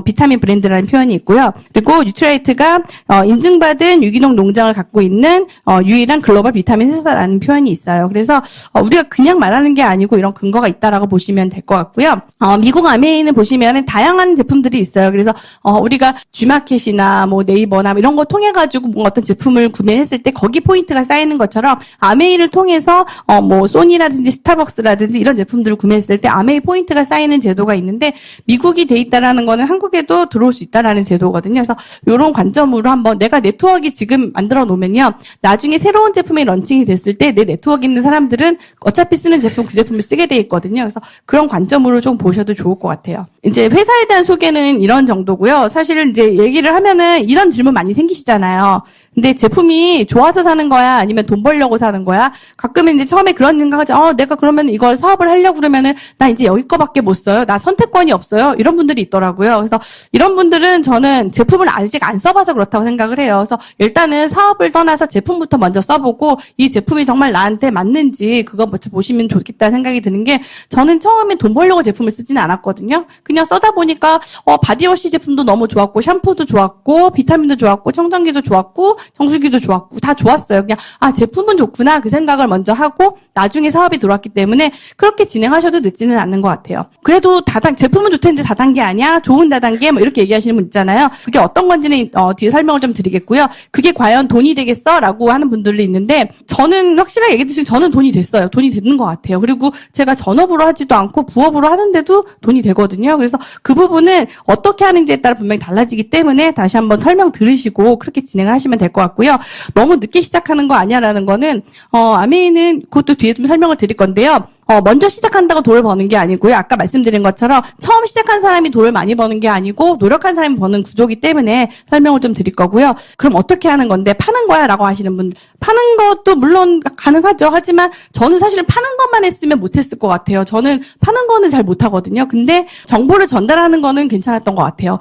비타민 브랜드라는 표현이 있고요. 그리고 뉴트라이트가 인증받은 유기농 농장을 갖고 있는 유일한 글로벌 비타민 회사라는 표현이 있어요. 그래서 우리가 그냥 말하는 게 아니고 이런 근거가 있다라고 보시면 될 것 같고요. 미국 아메이는 보시면은 다양한 제품들이 있어요. 그래서 우리가 G마켓이나 뭐 네이버나 이런 거 통해 가지고 뭔가 어떤 제품을 구매했을 때 거기 포인트가 쌓이는 것처럼 아메이를 통해서 뭐 소니라든지 스타벅스라든지 이런 제품들을 구매했을 때 아메이 포인트가 쌓이는 제도가 있는데 미국이 돼 있다라는 거는 한국에도 들어올 수 있다라는 제도거든요. 그래서 이런 관점으로 한번 내가 네트워크 지금 만들어 놓으면요. 나중에 새로운 제품이 런칭이 됐을 때 내 네트워크 있는 사람들은 어차피 쓰는 제품 그 제품을 쓰게 돼 있거든요. 그래서 그런 관점으로 좀 보셔도 좋을 것 같아요. 이제 회사에 대한 소개는 이런 정도고요. 사실은 이제 얘기를 하면은 이런 질문 많이 생기시잖아요. 근데 제품이 좋아서 사는 거야? 아니면 돈 벌려고 사는 거야? 가끔은 이제 처음에 그런 생각하죠. 내가 그러면 이걸 사업을 하려고 그러면은 나 이제 여기 거밖에 못 써요. 나 선택권이 없어요. 이런 분들이 있더라고요. 그래서 이런 분들은 저는 제품을 아직 안 써봐서 그렇다고 생각을 해요. 그래서 일단은 사업을 떠나서 제품부터 먼저 써보고 이 제품이 정말 나한테 맞는지 그거 먼저 보시면 좋겠다는 생각이 드는 게 저는 처음에 돈 벌려고 제품을 쓰지는 않았거든요. 그냥 써다 보니까 바디워시 제품도 너무 좋았고 샴푸도 좋았고 비타민도 좋았고 청정기도 좋았고 정수기도 좋았고 다 좋았어요. 그냥 제품은 좋구나 그 생각을 먼저 하고 나중에 사업이 들어왔기 때문에 그렇게 진행하셔도 늦지는 않는 것 같아요. 그래도 제품은 좋다는데 다단계 아니야? 좋은 다단계? 뭐 이렇게 얘기하시는 분 있잖아요. 그게 어떤 건지는 뒤에 설명을 좀 드리겠고요. 그게 과연 돈이 되겠어? 라고 하는 분들이 있는데 저는 확실하게 얘기해 주시면 저는 돈이 됐어요. 돈이 되는 것 같아요. 그리고 제가 전업으로 하지도 않고 부업으로 하는데도 돈이 되거든요. 그래서 그 부분은 어떻게 하는지에 따라 분명히 달라지기 때문에 다시 한번 설명 들으시고 그렇게 진행을 하시면 될 것 같고요. 너무 늦게 시작하는 거 아니야라는 거는 아메이는 그것도 뒤에 좀 설명을 드릴 건데요. 먼저 시작한다고 돈을 버는 게 아니고요. 아까 말씀드린 것처럼 처음 시작한 사람이 돈을 많이 버는 게 아니고 노력한 사람이 버는 구조기 때문에 설명을 좀 드릴 거고요. 그럼 어떻게 하는 건데 파는 거야 라고 하시는 분들 파는 것도 물론 가능하죠. 하지만 저는 사실은 파는 것만 했으면 못했을 것 같아요. 저는 파는 거는 잘 못하거든요. 근데 정보를 전달하는 거는 괜찮았던 것 같아요.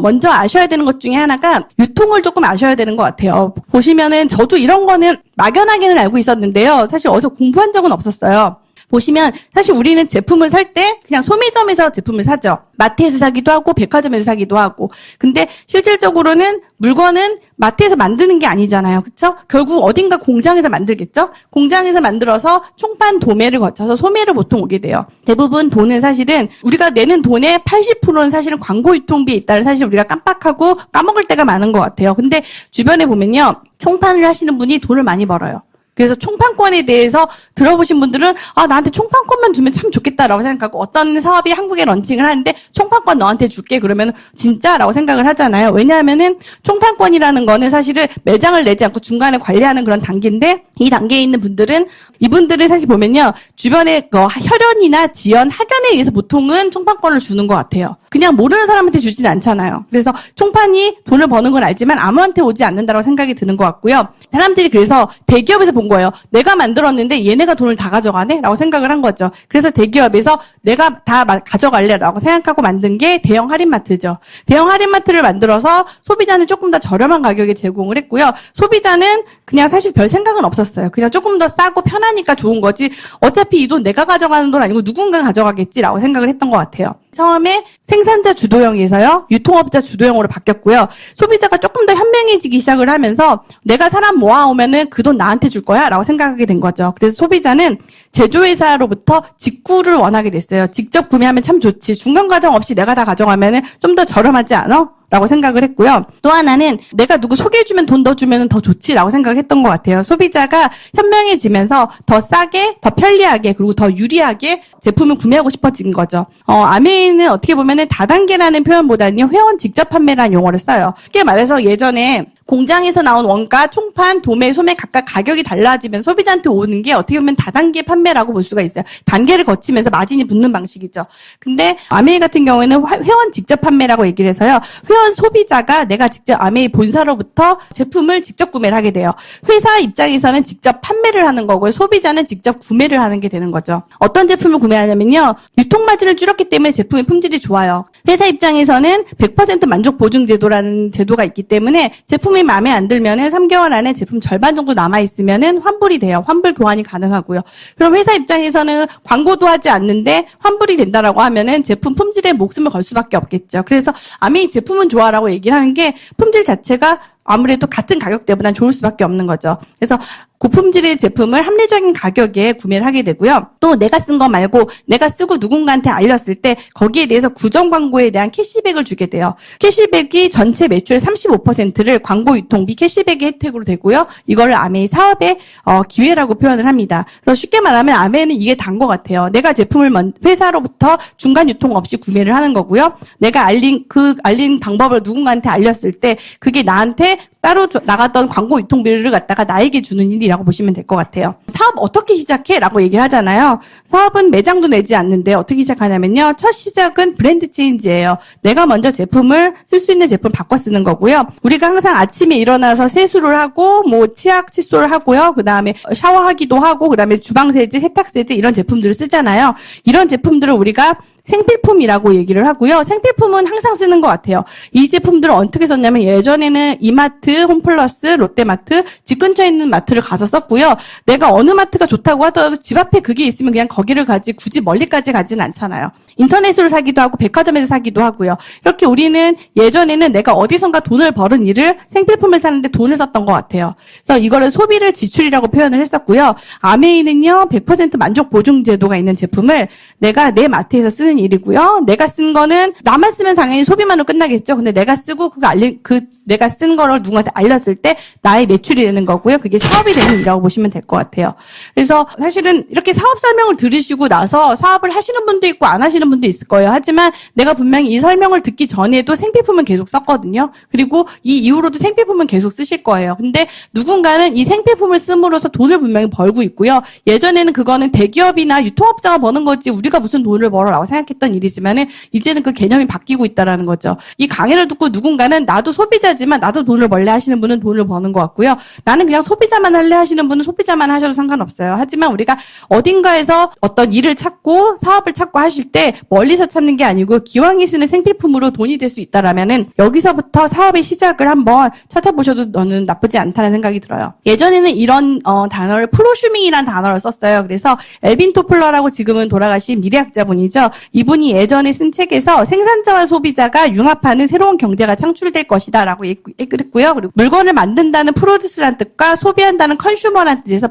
먼저 아셔야 되는 것 중에 하나가 유통을 조금 아셔야 되는 것 같아요. 보시면은 저도 이런 거는 막연하게는 알고 있었는데요. 사실 어디서 공부한 적은 없었어요. 보시면 사실 우리는 제품을 살 때 그냥 소매점에서 제품을 사죠. 마트에서 사기도 하고 백화점에서 사기도 하고. 근데 실질적으로는 물건은 마트에서 만드는 게 아니잖아요. 그렇죠? 결국 어딘가 공장에서 만들겠죠? 공장에서 만들어서 총판 도매를 거쳐서 소매를 보통 오게 돼요. 대부분 돈은 사실은 우리가 내는 돈의 80%는 사실은 광고 유통비에 있다는 사실 우리가 깜빡하고 까먹을 때가 많은 것 같아요. 근데 주변에 보면요. 총판을 하시는 분이 돈을 많이 벌어요. 그래서 총판권에 대해서 들어보신 분들은 나한테 총판권만 주면 참 좋겠다라고 생각하고 어떤 사업이 한국에 런칭을 하는데 총판권 너한테 줄게 그러면 진짜라고 생각을 하잖아요. 왜냐하면은 총판권이라는 거는 사실은 매장을 내지 않고 중간에 관리하는 그런 단계인데 이 단계에 있는 분들은 이분들을 사실 보면요. 주변에 혈연이나 지연, 학연에 의해서 보통은 총판권을 주는 것 같아요. 그냥 모르는 사람한테 주진 않잖아요. 그래서 총판이 돈을 버는 건 알지만 아무한테 오지 않는다고 생각이 드는 것 같고요. 사람들이 그래서 대기업에서 본 거예요. 내가 만들었는데 얘네가 돈을 다 가져가네? 라고 생각을 한 거죠. 그래서 대기업에서 내가 다 가져갈래? 라고 생각하고 만든 게 대형 할인마트죠. 대형 할인마트를 만들어서 소비자는 조금 더 저렴한 가격에 제공을 했고요. 소비자는 그냥 사실 별 생각은 없었어요. 그냥 조금 더 싸고 편하니까 좋은 거지. 어차피 이 돈 내가 가져가는 돈 아니고 누군가 가져가겠지라고 생각을 했던 것 같아요. 처음에 생산자 주도형에서요, 유통업자 주도형으로 바뀌었고요. 소비자가 조금 더 현명해지기 시작을 하면서 내가 사람 모아오면은 그 돈 나한테 줄 거야 라고 생각하게 된 거죠. 그래서 소비자는 제조회사로부터 직구를 원하게 됐어요. 직접 구매하면 참 좋지. 중간 과정 없이 내가 다 가져가면은 좀 더 저렴하지 않아? 라고 생각을 했고요. 또 하나는 내가 누구 소개해주면 돈 더 주면 더 좋지라고 생각을 했던 것 같아요. 소비자가 현명해지면서 더 싸게, 더 편리하게, 그리고 더 유리하게 제품을 구매하고 싶어진 거죠. 아메이는 어떻게 보면은 다단계라는 표현보다는요, 회원 직접 판매라는 용어를 써요. 쉽게 말해서 예전에 공장에서 나온 원가, 총판, 도매, 소매 각각 가격이 달라지면서 소비자한테 오는 게 어떻게 보면 다단계 판매라고 볼 수가 있어요. 단계를 거치면서 마진이 붙는 방식이죠. 근데 아메이 같은 경우에는 회원 직접 판매라고 얘기를 해서요. 회원 소비자가 내가 직접 아메이 본사로부터 제품을 직접 구매를 하게 돼요. 회사 입장에서는 직접 판매를 하는 거고요. 소비자는 직접 구매를 하는 게 되는 거죠. 어떤 제품을 구매하냐면요. 유통 마진을 줄였기 때문에 제품의 품질이 좋아요. 회사 입장에서는 100% 만족 보증 제도라는 제도가 있기 때문에 제품이 마음에 안 들면은 3개월 안에 제품 절반 정도 남아 있으면은 환불이 돼요. 환불 교환이 가능하고요. 그럼 회사 입장에서는 광고도 하지 않는데 환불이 된다라고 하면은 제품 품질에 목숨을 걸 수밖에 없겠죠. 그래서 아메이 제품은 좋아라고 얘기를 하는 게 품질 자체가 아무래도 같은 가격대보다는 좋을 수밖에 없는 거죠. 그래서 고품질의 제품을 합리적인 가격에 구매를 하게 되고요. 또 내가 쓴 거 말고 내가 쓰고 누군가한테 알렸을 때 거기에 대해서 구정 광고에 대한 캐시백을 주게 돼요. 캐시백이 전체 매출의 35%를 광고 유통비 캐시백의 혜택으로 되고요. 이거를 아메이 사업의 기회라고 표현을 합니다. 그래서 쉽게 말하면 아메이는 이게 단 것 같아요. 내가 제품을 회사로부터 중간 유통 없이 구매를 하는 거고요. 내가 알린 방법을 누군가한테 알렸을 때 그게 나한테 따로 나갔던 광고 유통비를 갖다가 나에게 주는 일이라고 보시면 될 것 같아요. 사업 어떻게 시작해? 라고 얘기를 하잖아요. 사업은 매장도 내지 않는데 어떻게 시작하냐면요. 첫 시작은 브랜드 체인지예요. 내가 먼저 제품을 쓸 수 있는 제품을 바꿔 쓰는 거고요. 우리가 항상 아침에 일어나서 세수를 하고 치약 칫솔을 하고요. 그다음에 샤워하기도 하고 그다음에 주방세제, 세탁세제 이런 제품들을 쓰잖아요. 이런 제품들을 우리가 생필품이라고 얘기를 하고요. 생필품은 항상 쓰는 것 같아요. 이 제품들을 어떻게 썼냐면 예전에는 이마트, 홈플러스, 롯데마트, 집 근처에 있는 마트를 가서 썼고요. 내가 어느 마트가 좋다고 하더라도 집 앞에 그게 있으면 그냥 거기를 가지 굳이 멀리까지 가지는 않잖아요. 인터넷으로 사기도 하고 백화점에서 사기도 하고요. 이렇게 우리는 예전에는 내가 어디선가 돈을 버는 일을 생필품을 사는데 돈을 썼던 것 같아요. 그래서 이거를 소비를 지출이라고 표현을 했었고요. 아메이는요. 100% 만족 보증 제도가 있는 제품을 내가 내 마트에서 쓰는 일이고요. 내가 쓴 거는 나만 쓰면 당연히 소비만으로 끝나겠죠. 근데 내가 쓰고 내가 쓴 거를 누군가한테 알렸을 때 나의 매출이 되는 거고요. 그게 사업이 되는 일이라고 보시면 될 것 같아요. 그래서 사실은 이렇게 사업 설명을 들으시고 나서 사업을 하시는 분도 있고 안 하시는 분도 있을 거예요. 하지만 내가 분명히 이 설명을 듣기 전에도 생필품은 계속 썼거든요. 그리고 이 이후로도 생필품은 계속 쓰실 거예요. 근데 누군가는 이 생필품을 씀으로써 돈을 분명히 벌고 있고요. 예전에는 그거는 대기업이나 유통업자가 버는 거지 우리가 무슨 돈을 벌어라고 생각했던 일이지만은 이제는 그 개념이 바뀌고 있다라는 거죠. 이 강의를 듣고 누군가는 나도 소비자지만 나도 돈을 벌래 하시는 분은 돈을 버는 것 같고요. 나는 그냥 소비자만 할래 하시는 분은 소비자만 하셔도 상관없어요. 하지만 우리가 어딘가에서 어떤 일을 찾고 사업을 찾고 하실 때 멀리서 찾는 게 아니고 기왕에 쓰는 생필품으로 돈이 될 수 있다라면은 여기서부터 사업의 시작을 한번 찾아보셔도 너는 나쁘지 않다는 생각이 들어요. 예전에는 이런 단어를 프로슈밍이라는 단어를 썼어요. 그래서 엘빈 토플러라고 지금은 돌아가신 미래학자분이죠. 이분이 예전에 쓴 책에서 생산자와 소비자가 융합하는 새로운 경제가 창출될 것이다라고 얘기했고요. 그리고 물건을 만든다는 프로듀스라는 뜻과 소비한다는 컨슈머라는 뜻에서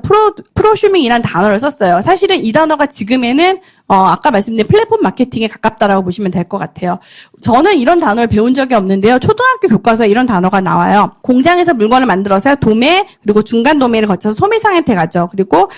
프로슈밍이라는 단어를 썼어요. 사실은 이 단어가 지금에는 아까 말씀드린 플랫폼 마케팅에 가깝다라고 보시면 될 것 같아요. 저는 이런 단어를 배운 적이 없는데요. 초등학교 교과서에 이런 단어가 나와요. 공장에서 물건을 만들어서 도매, 그리고 중간 도매를 거쳐서 소매상한테 가죠. 그리고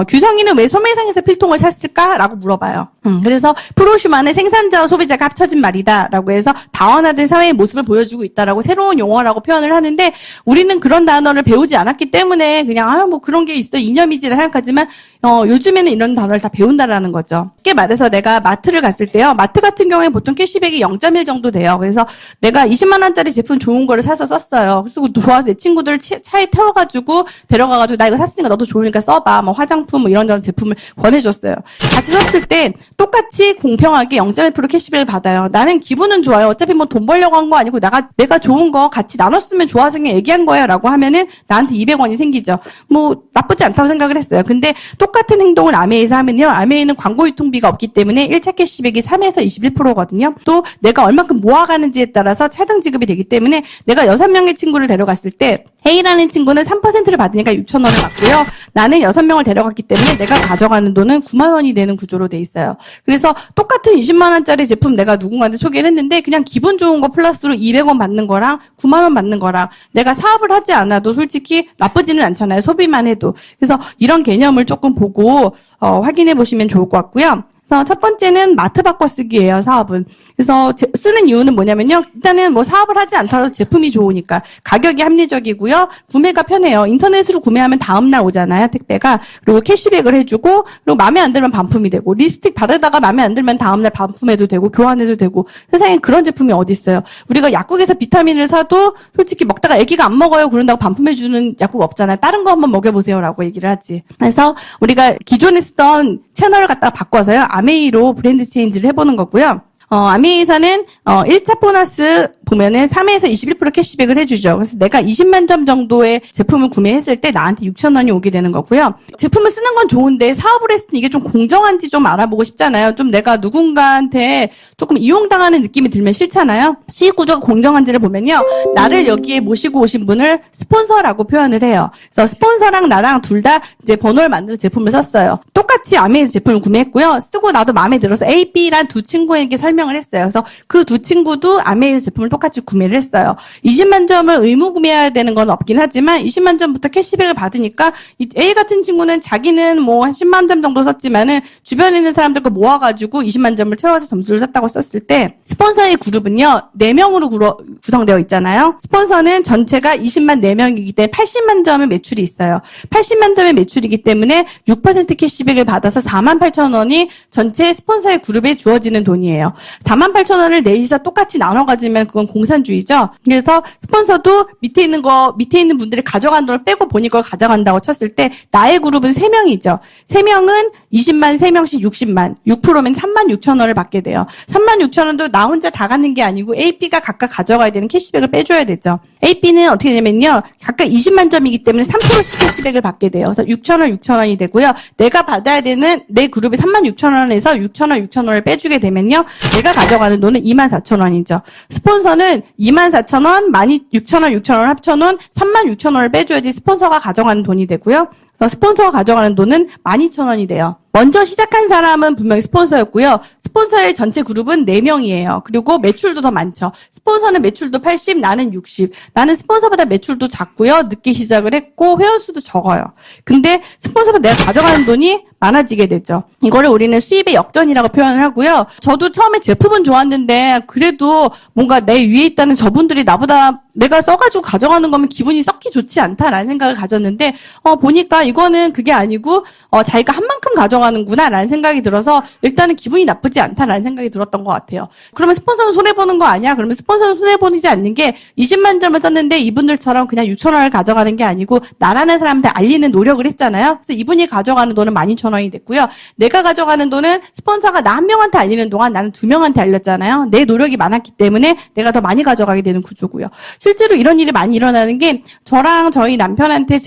규성이는 왜 소매상에서 필통을 샀을까라고 물어봐요. 그래서 프로슈마는 생산자와 소비자가 합쳐진 말이다라고 해서 다원화된 사회의 모습을 보여주고 있다라고 새로운 용어라고 표현을 하는데, 우리는 그런 단어를 배우지 않았기 때문에 그냥 뭐 그런 게 있어 이념이지라 생각하지만 요즘에는 이런 단어를 다 배운다라는 거죠. 쉽게 말해서 내가 마트를 갔을 때요. 마트 같은 경우에 보통 캐시백이 0.1 정도 돼요. 그래서 내가 20만 원짜리 제품 좋은 거를 사서 썼어요. 그래서 좋아서 내 친구들 차에 태워가지고 데려가가지고 나 이거 샀으니까 너도 좋으니까 써봐. 뭐 화장품 뭐 이런저런 제품을 권해줬어요. 같이 썼을 때 똑같이 공평하게 0.1% 캐시백을 받아요. 나는 기분은 좋아요. 어차피 뭐 돈 벌려고 한 거 아니고 내가 좋은 거 같이 나눴으면 좋아서 그냥 얘기한 거예요. 라고 하면은 나한테 200원이 생기죠. 뭐 나쁘지 않다고 생각을 했어요. 근데 똑같은 행동을 아메이에서 하면요. 아메이는 광고 유통비가 없기 때문에 1차 캐시백이 3에서 21%거든요. 또 내가 얼만큼 모아가는지에 따라서 차등 지급이 되기 때문에 내가 6명의 친구를 데려갔을 때 A라는 친구는 3%를 받으니까 6,000원을 받고요. 나는 6명을 데려갔기 때문에 내가 가져가는 돈은 9만 원이 되는 구조로 돼 있어요. 그래서 똑같은 20만 원짜리 제품 내가 누군가한테 소개를 했는데 그냥 기분 좋은 거 플러스로 200원 받는 거랑 9만 원 받는 거랑 내가 사업을 하지 않아도 솔직히 나쁘지는 않잖아요. 소비만 해도. 그래서 이런 개념을 조금 보고 확인해 보시면 좋을 것 같고요. 그래서 첫 번째는 마트 바꿔쓰기예요, 사업은. 그래서 쓰는 이유는 뭐냐면요. 일단은 뭐 사업을 하지 않더라도 제품이 좋으니까 가격이 합리적이고요. 구매가 편해요. 인터넷으로 구매하면 다음날 오잖아요, 택배가. 그리고 캐시백을 해주고, 그리고 마음에 안 들면 반품이 되고, 립스틱 바르다가 마음에 안 들면 다음날 반품해도 되고, 교환해도 되고. 세상에 그런 제품이 어디 있어요. 우리가 약국에서 비타민을 사도 솔직히 먹다가 애기가 안 먹어요. 그런다고 반품해주는 약국 없잖아요. 다른 거 한번 먹여보세요라고 얘기를 하지. 그래서 우리가 기존에 쓰던 채널을 갖다가 바꿔서요. 아메이로 브랜드 체인지를 해보는 거고요. 아메이에서는 1차 보너스 보면은 3에서 21% 캐시백을 해주죠. 그래서 내가 20만 점 정도의 제품을 구매했을 때 나한테 6,000원이 오게 되는 거고요. 제품을 쓰는 건 좋은데 사업을 했을 때 이게 좀 공정한지 좀 알아보고 싶잖아요. 좀 내가 누군가한테 조금 이용당하는 느낌이 들면 싫잖아요. 수익 구조가 공정한지를 보면요. 나를 여기에 모시고 오신 분을 스폰서라고 표현을 해요. 그래서 스폰서랑 나랑 둘 다 이제 번호를 만들어 제품을 썼어요. 똑같이 아메이에서 제품을 구매했고요. 쓰고 나도 마음에 들어서 A, B란 두 친구에게 설명을 했어요. 그래서 그 두 친구도 아메이에서 제품을 똑같이 구매를 했어요. 20만 점을 의무 구매해야 되는 건 없긴 하지만 20만 점부터 캐시백을 받으니까 A 같은 친구는 자기는 뭐 한 10만 점 정도 썼지만은 주변에 있는 사람들 거 모아가지고 20만 점을 채워서 점수를 샀다고 썼을 때 스폰서의 그룹은요 4명으로 구성되어 있잖아요. 스폰서는 전체가 20만 4명이기 때문에 80만 점의 매출이 있어요. 80만 점의 매출이기 때문에 6% 캐시백을 받아서 48,000원이 전체 스폰서의 그룹에 주어지는 돈이에요. 48,000원을 넷이서 똑같이 나눠 가지면 그건 공산주의죠. 그래서 스폰서도 밑에 있는 분들이 가져간 돈을 빼고 본인 걸 가져간다고 쳤을 때 나의 그룹은 3명이죠. 3명은 20만 3명씩 60만, 6%면 36,000원을 받게 돼요. 36,000원도 나 혼자 다 갖는 게 아니고 A, B가 각각 가져가야 되는 캐시백을 빼줘야 되죠. A, B는 어떻게 되냐면요. 각각 20만 점이기 때문에 3%씩 캐시백을 받게 돼요. 그래서 6,000원이 되고요. 내가 받아야 되는 내 그룹이 36,000원에서 6,000원을 빼주게 되면요. 내가 가져가는 돈은 24,000원이죠. 스폰서는 24,000원, 16,000원 합쳐놓은 36,000원을 빼줘야지 스폰서가 가져가는 돈이 되고요. 그래서 스폰서가 가져가는 돈은 12,000원이 돼요. 먼저 시작한 사람은 분명히 스폰서였고요. 스폰서의 전체 그룹은 4명이에요. 그리고 매출도 더 많죠. 스폰서는 매출도 80, 나는 60. 나는 스폰서보다 매출도 작고요. 늦게 시작을 했고 회원수도 적어요. 근데 스폰서보다 내가 가져가는 돈이 많아지게 되죠. 이거를 우리는 수입의 역전이라고 표현을 하고요. 저도 처음에 제품은 좋았는데 그래도 뭔가 내 위에 있다는 저분들이 나보다 내가 써가지고 가져가는 거면 기분이 썩히 좋지 않다라는 생각을 가졌는데 보니까 이거는 그게 아니고 자기가 한 만큼 가져가는구나라는 생각이 들어서 일단은 기분이 나쁘지 않다라는 생각이 들었던 것 같아요. 그러면 스폰서는 손해보는 거 아니야? 그러면 스폰서는 손해보지 않는 게 20만 점을 썼는데 이분들처럼 그냥 6,000원을 가져가는 게 아니고 나라는 사람한테 알리는 노력을 했잖아요. 그래서 이분이 가져가는 돈은 12,000원이 됐고요. 내가 가져가는 돈은 스폰서가 나 한 명한테 알리는 동안 나는 2명한테 알렸잖아요. 내 노력이 많았기 때문에 내가 더 많이 가져가게 되는 구조고요. 실제로 이런 일이 많이 일어나는 게 저랑 저희 남편한테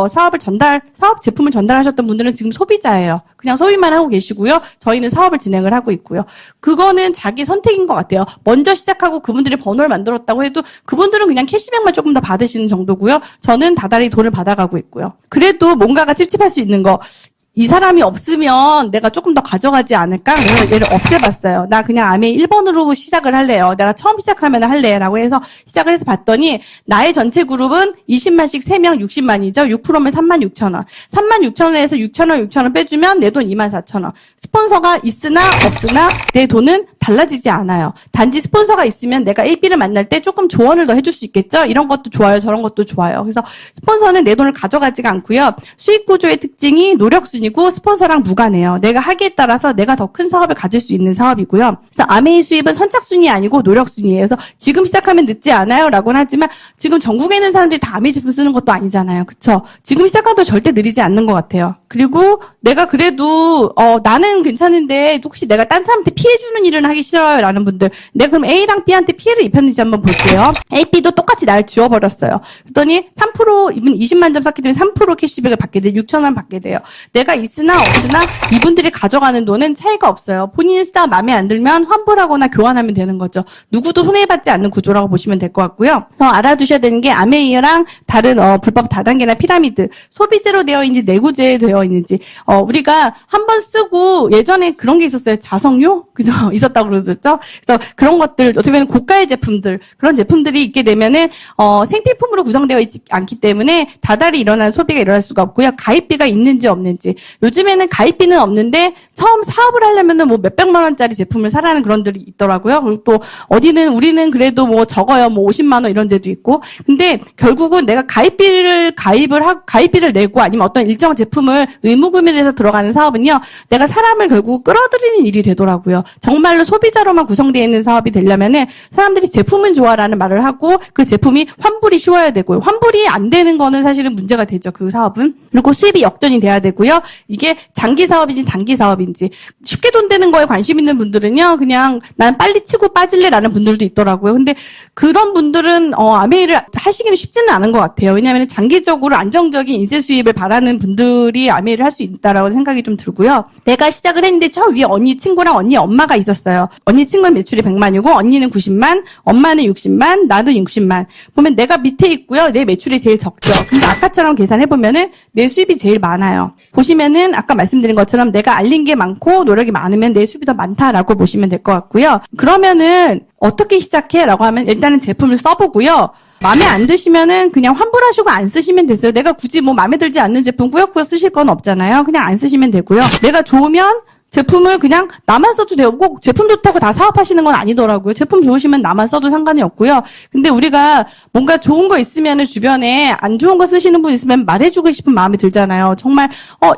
사업 제품을 전달하셨던 분들은 지금 소비자예요. 그냥 소비만 하고 계시고요. 저희는 사업을 진행을 하고 있고요. 그거는 자기 선택인 것 같아요. 먼저 시작하고 그분들이 번호를 만들었다고 해도 그분들은 그냥 캐시백만 조금 더 받으시는 정도고요. 저는 다달이 돈을 받아가고 있고요. 그래도 뭔가가 찝찝할 수 있는 거. 이 사람이 없으면 내가 조금 더 가져가지 않을까? 그래서 얘를 없애봤어요. 나 그냥 아메이 1번으로 시작을 할래요. 내가 처음 시작하면 할래. 라고 해서 시작을 해서 봤더니 나의 전체 그룹은 20만씩 3명 60만이죠. 6%면 36,000원. 36,000원에서 6,000원 빼주면 내 돈 24,000원. 스폰서가 있으나 없으나 내 돈은 달라지지 않아요. 단지 스폰서가 있으면 내가 AB를 만날 때 조금 조언을 더 해줄 수 있겠죠? 이런 것도 좋아요. 저런 것도 좋아요. 그래서 스폰서는 내 돈을 가져가지가 않고요. 수익 구조의 특징이 노력순이고 스폰서랑 무관해요. 내가 하기에 따라서 내가 더 큰 사업을 가질 수 있는 사업이고요. 그래서 아메이 수입은 선착순이 아니고 노력순이에요. 그래서 지금 시작하면 늦지 않아요? 라고는 하지만 지금 전국에 있는 사람들이 다 아메이 제품 쓰는 것도 아니잖아요. 그쵸? 지금 시작해도 절대 느리지 않는 것 같아요. 그리고 내가 그래도 나는 괜찮은데 혹시 내가 딴 사람한테 피해주는 일은 하기 싫어요 라는 분들, 내가 그럼 A랑 B한테 피해를 입혔는지 한번 볼게요. A, B도 똑같이 날 지워버렸어요. 그랬더니 3% 이분 20만 점 샀기 때문에 3% 캐시백을 받게 돼요. 6,000원 받게 돼요. 내가 있으나 없으나 이분들이 가져가는 돈은 차이가 없어요. 본인이 쓰다가 마음에 안 들면 환불하거나 교환하면 되는 거죠. 누구도 손해받지 않는 구조라고 보시면 될 것 같고요. 더 알아두셔야 되는 게 아메이어랑 다른 불법 다단계나 피라미드, 소비재로 되어 있는지 내구재 되어 있는지, 우리가 한번 쓰고 예전에 그런 게 있었어요. 자석료? 그죠? 있었다고 그러셨죠? 그래서 그런 것들, 어떻게 보면 고가의 제품들, 그런 제품들이 있게 되면은, 생필품으로 구성되어 있지 않기 때문에 다달이 일어나는 소비가 일어날 수가 없고요. 가입비가 있는지 없는지. 요즘에는 가입비는 없는데, 처음 사업을 하려면은 뭐 몇백만 원짜리 제품을 사라는 그런 들이 있더라고요. 그리고 또, 우리는 그래도 뭐 적어요. 뭐 50만 원 이런 데도 있고. 근데 결국은 내가 가입비를 내고 아니면 어떤 일정 제품을 의무구매를 해서 들어가는 사업은요, 내가 사람을 결국 끌어들이는 일이 되더라고요. 정말로 소비자로만 구성되어 있는 사업이 되려면은 사람들이 제품은 좋아라는 말을 하고 그 제품이 환불이 쉬워야 되고요. 환불이 안 되는 거는 사실은 문제가 되죠. 그 사업은. 그리고 수입이 역전이 돼야 되고요. 이게 장기 사업인지 단기 사업인지. 쉽게 돈 되는 거에 관심 있는 분들은요, 그냥 난 빨리 치고 빠질래라는 분들도 있더라고요. 근데 그런 분들은 아메이를 하시기는 쉽지는 않은 것 같아요. 왜냐하면 장기적으로 안정적인 인쇄 수입을 바라는 분들이 아메이를 할 수 있다라고 생각이 좀 들고요. 내가 시작을 했는데 저 위에 언니 친구랑 언니 엄마가 있었어요. 언니 친구는 매출이 100만이고 언니는 90만, 엄마는 60만, 나도 60만. 보면 내가 밑에 있고요. 내 매출이 제일 적죠. 근데 아까처럼 계산해보면은 내 수입이 제일 많아요. 보시면은 아까 말씀드린 것처럼 내가 알린 게 많고 노력이 많으면 내 수입이 더 많다라고 보시면 될 것 같고요. 그러면은 어떻게 시작해? 라고 하면 일단은 제품을 써보고요. 마음에 안 드시면은 그냥 환불하시고 안 쓰시면 되세요. 내가 굳이 뭐 마음에 들지 않는 제품 꾸역꾸역 쓰실 건 없잖아요. 그냥 안 쓰시면 되고요. 내가 좋으면 제품을 그냥 나만 써도 되고 꼭 제품 좋다고 다 사업하시는 건 아니더라고요. 제품 좋으시면 나만 써도 상관이 없고요. 근데 우리가 뭔가 좋은 거 있으면은 주변에 안 좋은 거 쓰시는 분 있으면 말해주고 싶은 마음이 들잖아요. 정말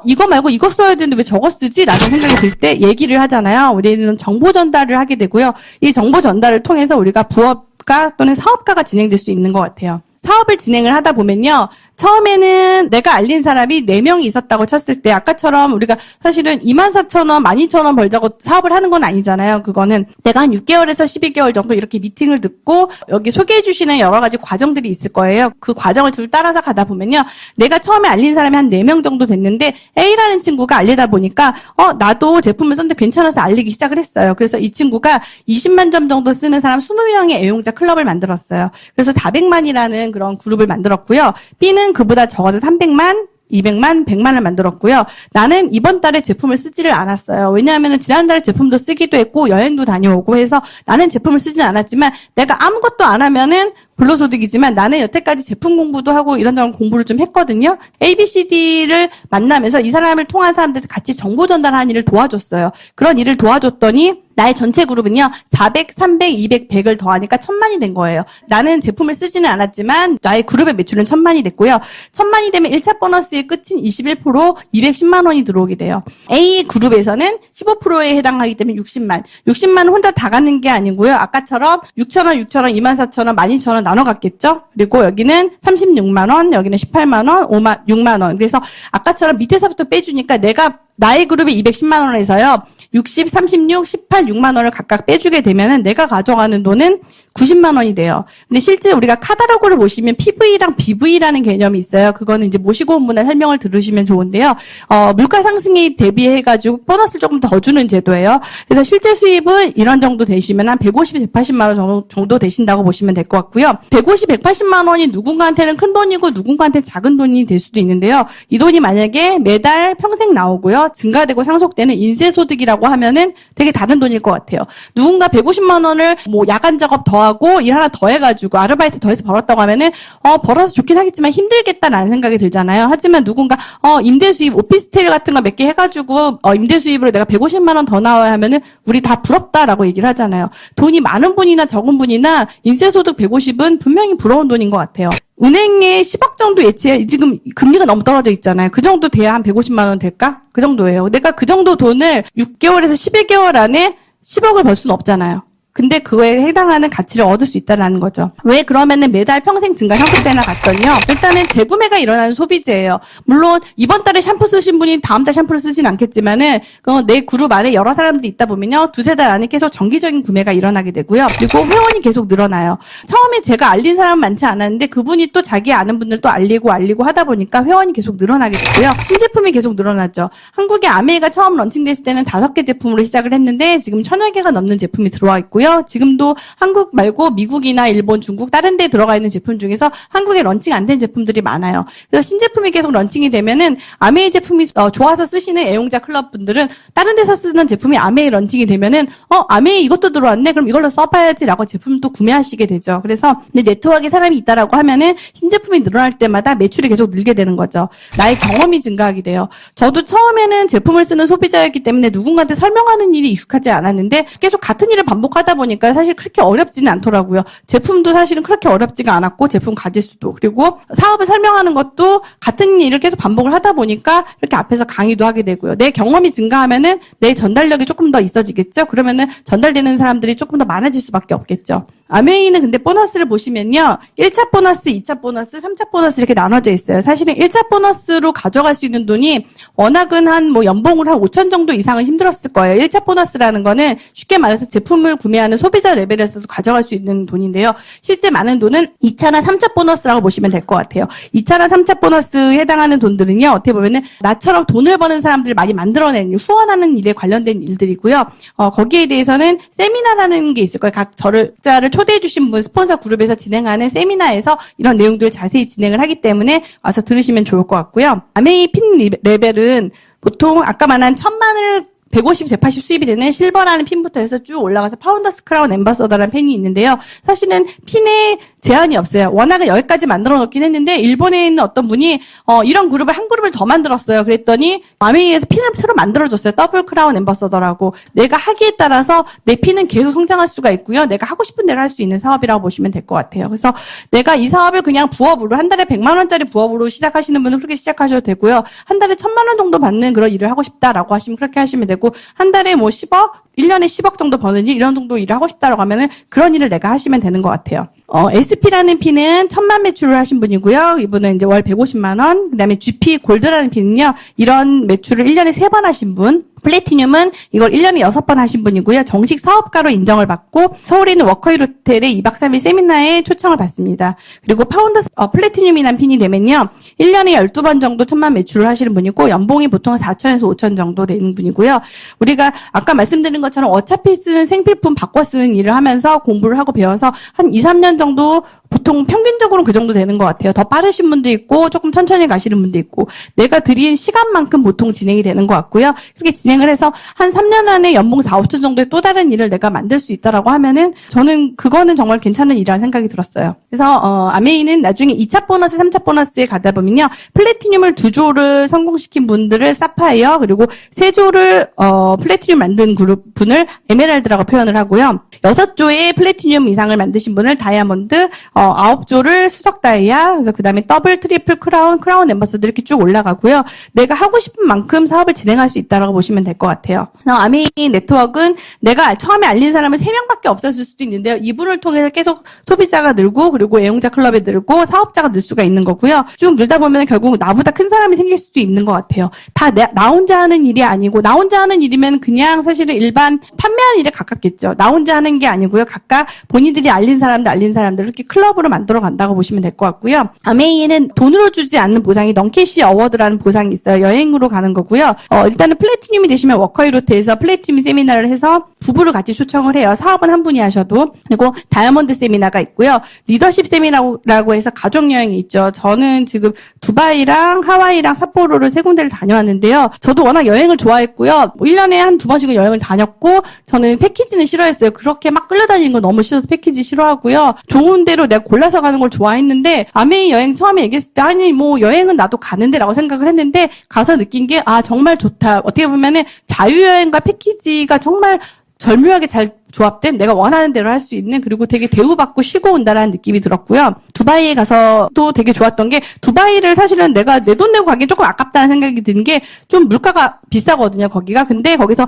이거 말고 이거 써야 되는데 왜 저거 쓰지? 라는 생각이 들 때 얘기를 하잖아요. 우리는 정보 전달을 하게 되고요. 이 정보 전달을 통해서 우리가 부업가 또는 사업가가 진행될 수 있는 것 같아요. 사업을 진행을 하다 보면요. 처음에는 내가 알린 사람이 4명이 있었다고 쳤을 때 아까처럼 우리가 사실은 24,000원, 12,000원 벌자고 사업을 하는 건 아니잖아요. 그거는 내가 한 6개월에서 12개월 정도 이렇게 미팅을 듣고 여기 소개해 주시는 여러 가지 과정들이 있을 거예요. 그 과정을 줄 따라서 가다 보면요. 내가 처음에 알린 사람이 한 4명 정도 됐는데 A라는 친구가 알리다 보니까 나도 제품을 썼는데 괜찮아서 알리기 시작을 했어요. 그래서 이 친구가 20만 점 정도 쓰는 사람 20명의 애용자 클럽을 만들었어요. 그래서 400만이라는 그런 그룹을 만들었고요. B는 그보다 적어서 300만, 200만, 100만을 만들었고요. 나는 이번 달에 제품을 쓰지를 않았어요. 왜냐하면 지난달에 제품도 쓰기도 했고 여행도 다녀오고 해서 나는 제품을 쓰진 않았지만 내가 아무것도 안 하면은 불로소득이지만 나는 여태까지 제품 공부도 하고 이런저런 공부를 좀 했거든요. ABCD를 만나면서 이 사람을 통한 사람들 같이 정보 전달하는 일을 도와줬어요. 그런 일을 도와줬더니 나의 전체 그룹은요. 400, 300, 200, 100을 더하니까 1000만이 된 거예요. 나는 제품을 쓰지는 않았지만 나의 그룹의 매출은 1000만이 됐고요. 1000만이 되면 1차 보너스의 끝인 21% 210만 원이 들어오게 돼요. A 그룹에서는 15%에 해당하기 때문에 60만. 60만은 혼자 다 가는 게 아니고요. 아까처럼 6,000원, 6,000원, 24,000원, 12,000원 나눠 갔겠죠? 그리고 여기는 36만 원, 여기는 18만 원, 6만 원. 그래서 아까처럼 밑에서부터 빼주니까 내가 나의 그룹이 210만 원에서요. 60, 36, 18, 6만 원을 각각 빼주게 되면은 내가 가져가는 돈은 90만 원이 돼요. 근데 실제 우리가 카탈로그를 보시면 PV랑 BV라는 개념이 있어요. 그거는 이제 모시고 온 분의 설명을 들으시면 좋은데요. 물가 상승에 대비해가지고 보너스를 조금 더 주는 제도예요. 그래서 실제 수입은 이런 정도 되시면 한 150, 180만 원 정도 되신다고 보시면 될 것 같고요. 150, 180만 원이 누군가한테는 큰 돈이고 누군가한테는 작은 돈이 될 수도 있는데요. 이 돈이 만약에 매달 평생 나오고요. 증가되고 상속되는 인세소득이라고 하면은 되게 다른 돈일 것 같아요. 누군가 150만 원을 뭐 야간 작업 더하고 일 하나 더 해가지고 아르바이트 더해서 벌었다고 하면은 벌어서 좋긴 하겠지만 힘들겠다라는 생각이 들잖아요. 하지만 누군가 임대 수입 오피스텔 같은 거 몇 개 해가지고 임대 수입으로 내가 150만 원 더 나와야 하면은 우리 다 부럽다라고 얘기를 하잖아요. 돈이 많은 분이나 적은 분이나 인세소득 150은 분명히 부러운 돈인 것 같아요. 은행에 10억 정도 예치해 지금 금리가 너무 떨어져 있잖아요. 그 정도 돼야 한 150만 원 될까? 그 정도예요. 내가 그 정도 돈을 6개월에서 11개월 안에 10억을 벌 수는 없잖아요. 근데 그거에 해당하는 가치를 얻을 수 있다라는 거죠. 왜 그러면은 매달 평생 증가 형태되나 갔더니요. 일단은 재구매가 일어나는 소비재예요. 물론 이번 달에 샴푸 쓰신 분이 다음 달 샴푸를 쓰진 않겠지만은 내 그룹 안에 여러 사람들이 있다 보면요. 두세 달 안에 계속 정기적인 구매가 일어나게 되고요. 그리고 회원이 계속 늘어나요. 처음에 제가 알린 사람은 많지 않았는데 그분이 또 자기 아는 분들 또 알리고 하다 보니까 회원이 계속 늘어나게 되고요. 신제품이 계속 늘어나죠. 한국에 아메이가 처음 런칭됐을 때는 5개 제품으로 시작을 했는데 지금 1000여 개가 넘는 제품이 들어와 있고요. 지금도 한국 말고 미국이나 일본, 중국 다른 데 들어가 있는 제품 중에서 한국에 런칭 안 된 제품들이 많아요. 그래서 신제품이 계속 런칭이 되면은 아메이 제품이 좋아서 쓰시는 애용자 클럽 분들은 다른 데서 쓰는 제품이 아메이 런칭이 되면은 아메이 이것도 들어왔네. 그럼 이걸로 써봐야지라고 제품도 구매하시게 되죠. 그래서 내 네트워크에 사람이 있다라고 하면은 신제품이 늘어날 때마다 매출이 계속 늘게 되는 거죠. 나의 경험이 증가하게 돼요. 저도 처음에는 제품을 쓰는 소비자였기 때문에 누군가한테 설명하는 일이 익숙하지 않았는데 계속 같은 일을 반복하다 보니까 사실 그렇게 어렵지는 않더라고요. 제품도 사실은 그렇게 어렵지가 않았고 제품 가짓수도 그리고 사업을 설명하는 것도 같은 일을 계속 반복을 하다 보니까 이렇게 앞에서 강의도 하게 되고요. 내 경험이 증가하면은 내 전달력이 조금 더 있어지겠죠. 그러면은 전달되는 사람들이 조금 더 많아질 수밖에 없겠죠. 아메이는 근데 보너스를 보시면요. 1차 보너스, 2차 보너스, 3차 보너스 이렇게 나눠져 있어요. 사실은 1차 보너스로 가져갈 수 있는 돈이 워낙은 연봉을 한 5천 정도 이상은 힘들었을 거예요. 1차 보너스라는 거는 쉽게 말해서 제품을 구매하는 소비자 레벨에서도 가져갈 수 있는 돈인데요. 실제 많은 돈은 2차나 3차 보너스라고 보시면 될 것 같아요. 2차나 3차 보너스에 해당하는 돈들은요. 어떻게 보면은 나처럼 돈을 버는 사람들을 많이 만들어내는 후원하는 일에 관련된 일들이고요. 거기에 대해서는 세미나라는 게 있을 거예요. 각 저자를 초대해 주신 분 스폰서 그룹에서 진행하는 세미나에서 이런 내용들을 자세히 진행을 하기 때문에 와서 들으시면 좋을 것 같고요. 아메이 핀 레벨은 보통 아까 말한 1000만을 150, 180 수입이 되는 실버라는 핀부터 해서 쭉 올라가서 파운더스 크라운 엠바서더라는 핀이 있는데요. 사실은 핀에 제한이 없어요. 워낙에 여기까지 만들어 놓긴 했는데 일본에 있는 어떤 분이 이런 그룹을 한 그룹을 더 만들었어요. 그랬더니 아메이에서 핀을 새로 만들어줬어요. 더블 크라운 엠바서더라고. 내가 하기에 따라서 내 핀은 계속 성장할 수가 있고요. 내가 하고 싶은 대로 할 수 있는 사업이라고 보시면 될 것 같아요. 그래서 내가 이 사업을 그냥 부업으로 한 달에 100만 원짜리 부업으로 시작하시는 분은 그렇게 시작하셔도 되고요. 한 달에 1000만 원 정도 받는 그런 일을 하고 싶다라고 하시면 그렇게 하시면 되고 한 달에 뭐 10억, 1년에 10억 정도 버는 일, 이런 정도 일을 하고 싶다라고 하면은 그런 일을 내가 하시면 되는 것 같아요. SP라는 핀은 1000만 매출을 하신 분이고요. 이분은 이제 월 150만 원. 그다음에 GP 골드라는 핀은요. 이런 매출을 1년에 3번 하신 분. 플래티늄은 이걸 1년에 6번 하신 분이고요. 정식 사업가로 인정을 받고 서울에 있는 워커힐 호텔의 2박 3일 세미나에 초청을 받습니다. 그리고 파운더스 플래티늄이라는 핀이 되면요. 1년에 12번 정도 1000만 매출을 하시는 분이고 연봉이 보통 4천에서 5천 정도 되는 분이고요. 우리가 아까 말씀드린 것처럼 어차피 쓰는 생필품 바꿔 쓰는 일을 하면서 공부를 하고 배워서 한 2, 3년 정도 보통 평균적으로 그 정도 되는 것 같아요. 더 빠르신 분도 있고 조금 천천히 가시는 분도 있고 내가 들인 시간만큼 보통 진행이 되는 것 같고요. 그렇게 진행을 해서 한 3년 안에 연봉 4, 5천 정도의 또 다른 일을 내가 만들 수 있다라고 하면은 저는 그거는 정말 괜찮은 일이라는 생각이 들었어요. 그래서 아메이는 나중에 2차 보너스, 3차 보너스에 가다 보면요. 플래티늄을 2조를 성공시킨 분들을 사파이어 그리고 3조를 플래티늄 만든 그룹 분을 에메랄드라고 표현을 하고요. 6조의 플래티늄 이상을 만드신 분을 다이아몬드 9조를 수석 다이아, 그래서 그 다음에 더블, 트리플, 크라운 엠버서더 이렇게 쭉 올라가고요. 내가 하고 싶은 만큼 사업을 진행할 수 있다라고 보시면 보시면 될 것 같아요. 아메이 네트워크는 내가 처음에 알린 사람은 3명밖에 없었을 수도 있는데요. 이분을 통해서 계속 소비자가 늘고 그리고 애용자 클럽에 늘고 사업자가 늘 수가 있는 거고요. 쭉 늘다 보면 결국 나보다 큰 사람이 생길 수도 있는 것 같아요. 다 나 혼자 하는 일이 아니고 나 혼자 하는 일이면 그냥 사실은 일반 판매하는 일에 가깝겠죠. 나 혼자 하는 게 아니고요. 각각 본인들이 알린 사람들 이렇게 클럽으로 만들어 간다고 보시면 될 것 같고요. 아메이에는 돈으로 주지 않는 보상이 넌캐시 어워드라는 보상이 있어요. 여행으로 가는 거고요. 일단은 플래티늄이 되시면 워커힐호텔에서 플래티늄 세미나를 해서 부부를 같이 초청을 해요. 사업은 한 분이 하셔도. 그리고 다이아몬드 세미나가 있고요. 리더십 세미나라고 해서 가족 여행이 있죠. 저는 지금 두바이랑 하와이랑 삿포로를 3군데를 다녀왔는데요. 저도 워낙 여행을 좋아했고요. 1년에 한 2번씩은 여행을 다녔고 저는 패키지는 싫어했어요. 그렇게 막 끌려다니는 거 너무 싫어서 패키지 싫어하고요. 좋은 데로 내가 골라서 가는 걸 좋아했는데 아메이 여행 처음에 얘기했을 때 아니 뭐 여행은 나도 가는데 라고 생각을 했는데 가서 느낀 게 정말 좋다. 어떻게 보면은 자유여행과 패키지가 정말 절묘하게 잘 조합된 내가 원하는 대로 할 수 있는 그리고 되게 대우받고 쉬고 온다라는 느낌이 들었고요. 두바이에 가서도 되게 좋았던 게 두바이를 사실은 내가 내 돈 내고 가기엔 조금 아깝다는 생각이 드는 게 좀 물가가 비싸거든요. 거기가. 근데 거기서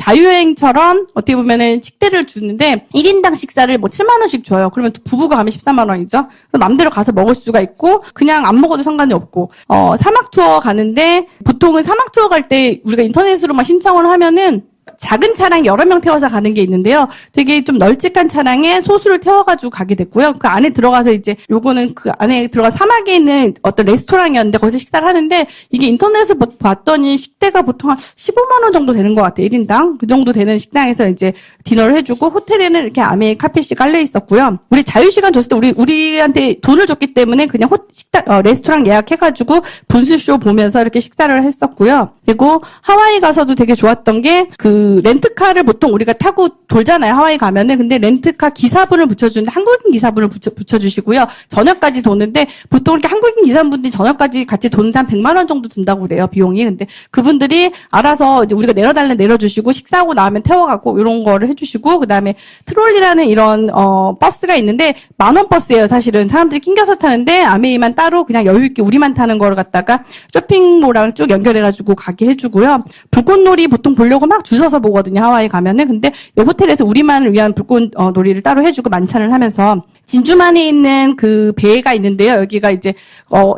자유여행처럼 어떻게 보면은 식대를 주는데 1인당 식사를 뭐 7만 원씩 줘요. 그러면 부부가 가면 13만 원이죠. 맘대로 가서 먹을 수가 있고 그냥 안 먹어도 상관이 없고 사막 투어 가는데 보통은 사막 투어 갈 때 우리가 인터넷으로만 신청을 하면은 작은 차량 여러 명 태워서 가는 게 있는데요. 되게 좀 널찍한 차량에 소수를 태워가지고 가게 됐고요. 그 안에 들어가서 이제 요거는 그 안에 들어가 사막에 있는 어떤 레스토랑이었는데 거기서 식사를 하는데 이게 인터넷을 봤더니 식대가 보통 한 15만 원 정도 되는 것 같아요. 1인당. 그 정도 되는 식당에서 이제 디너를 해주고 호텔에는 이렇게 아메이 카펫이 깔려 있었고요. 우리 자유시간 줬을 때 우리한테 돈을 줬기 때문에 그냥 레스토랑 예약해가지고 분수쇼 보면서 이렇게 식사를 했었고요. 그리고 하와이 가서도 되게 좋았던 게 그 렌트카를 보통 우리가 타고 돌잖아요. 하와이 가면은. 근데 렌트카 기사분을 붙여주는데 한국인 기사분을 붙여주시고요. 저녁까지 도는데 보통 이렇게 한국인 기사분들이 저녁까지 같이 도는데 한 100만 원 정도 든다고 그래요. 비용이. 근데 그분들이 알아서 이제 우리가 내려주시고 식사하고 나오면 태워가고 이런 거를 해주시고 그다음에 트롤리라는 이런 버스가 있는데 10,000원 버스예요. 사실은 사람들이 낑겨서 타는데 아메이만 따로 그냥 여유 있게 우리만 타는 거를 갖다가 쇼핑몰랑 쭉 연결해가지고 가게 해주고요. 불꽃놀이 보통 보려고 막 줄 서서 보거든요. 하와이 가면은. 근데 이 호텔에서 우리만을 위한 불꽃놀이를 따로 해주고 만찬을 하면서 진주만에 있는 그 배가 있는데요. 여기가 이제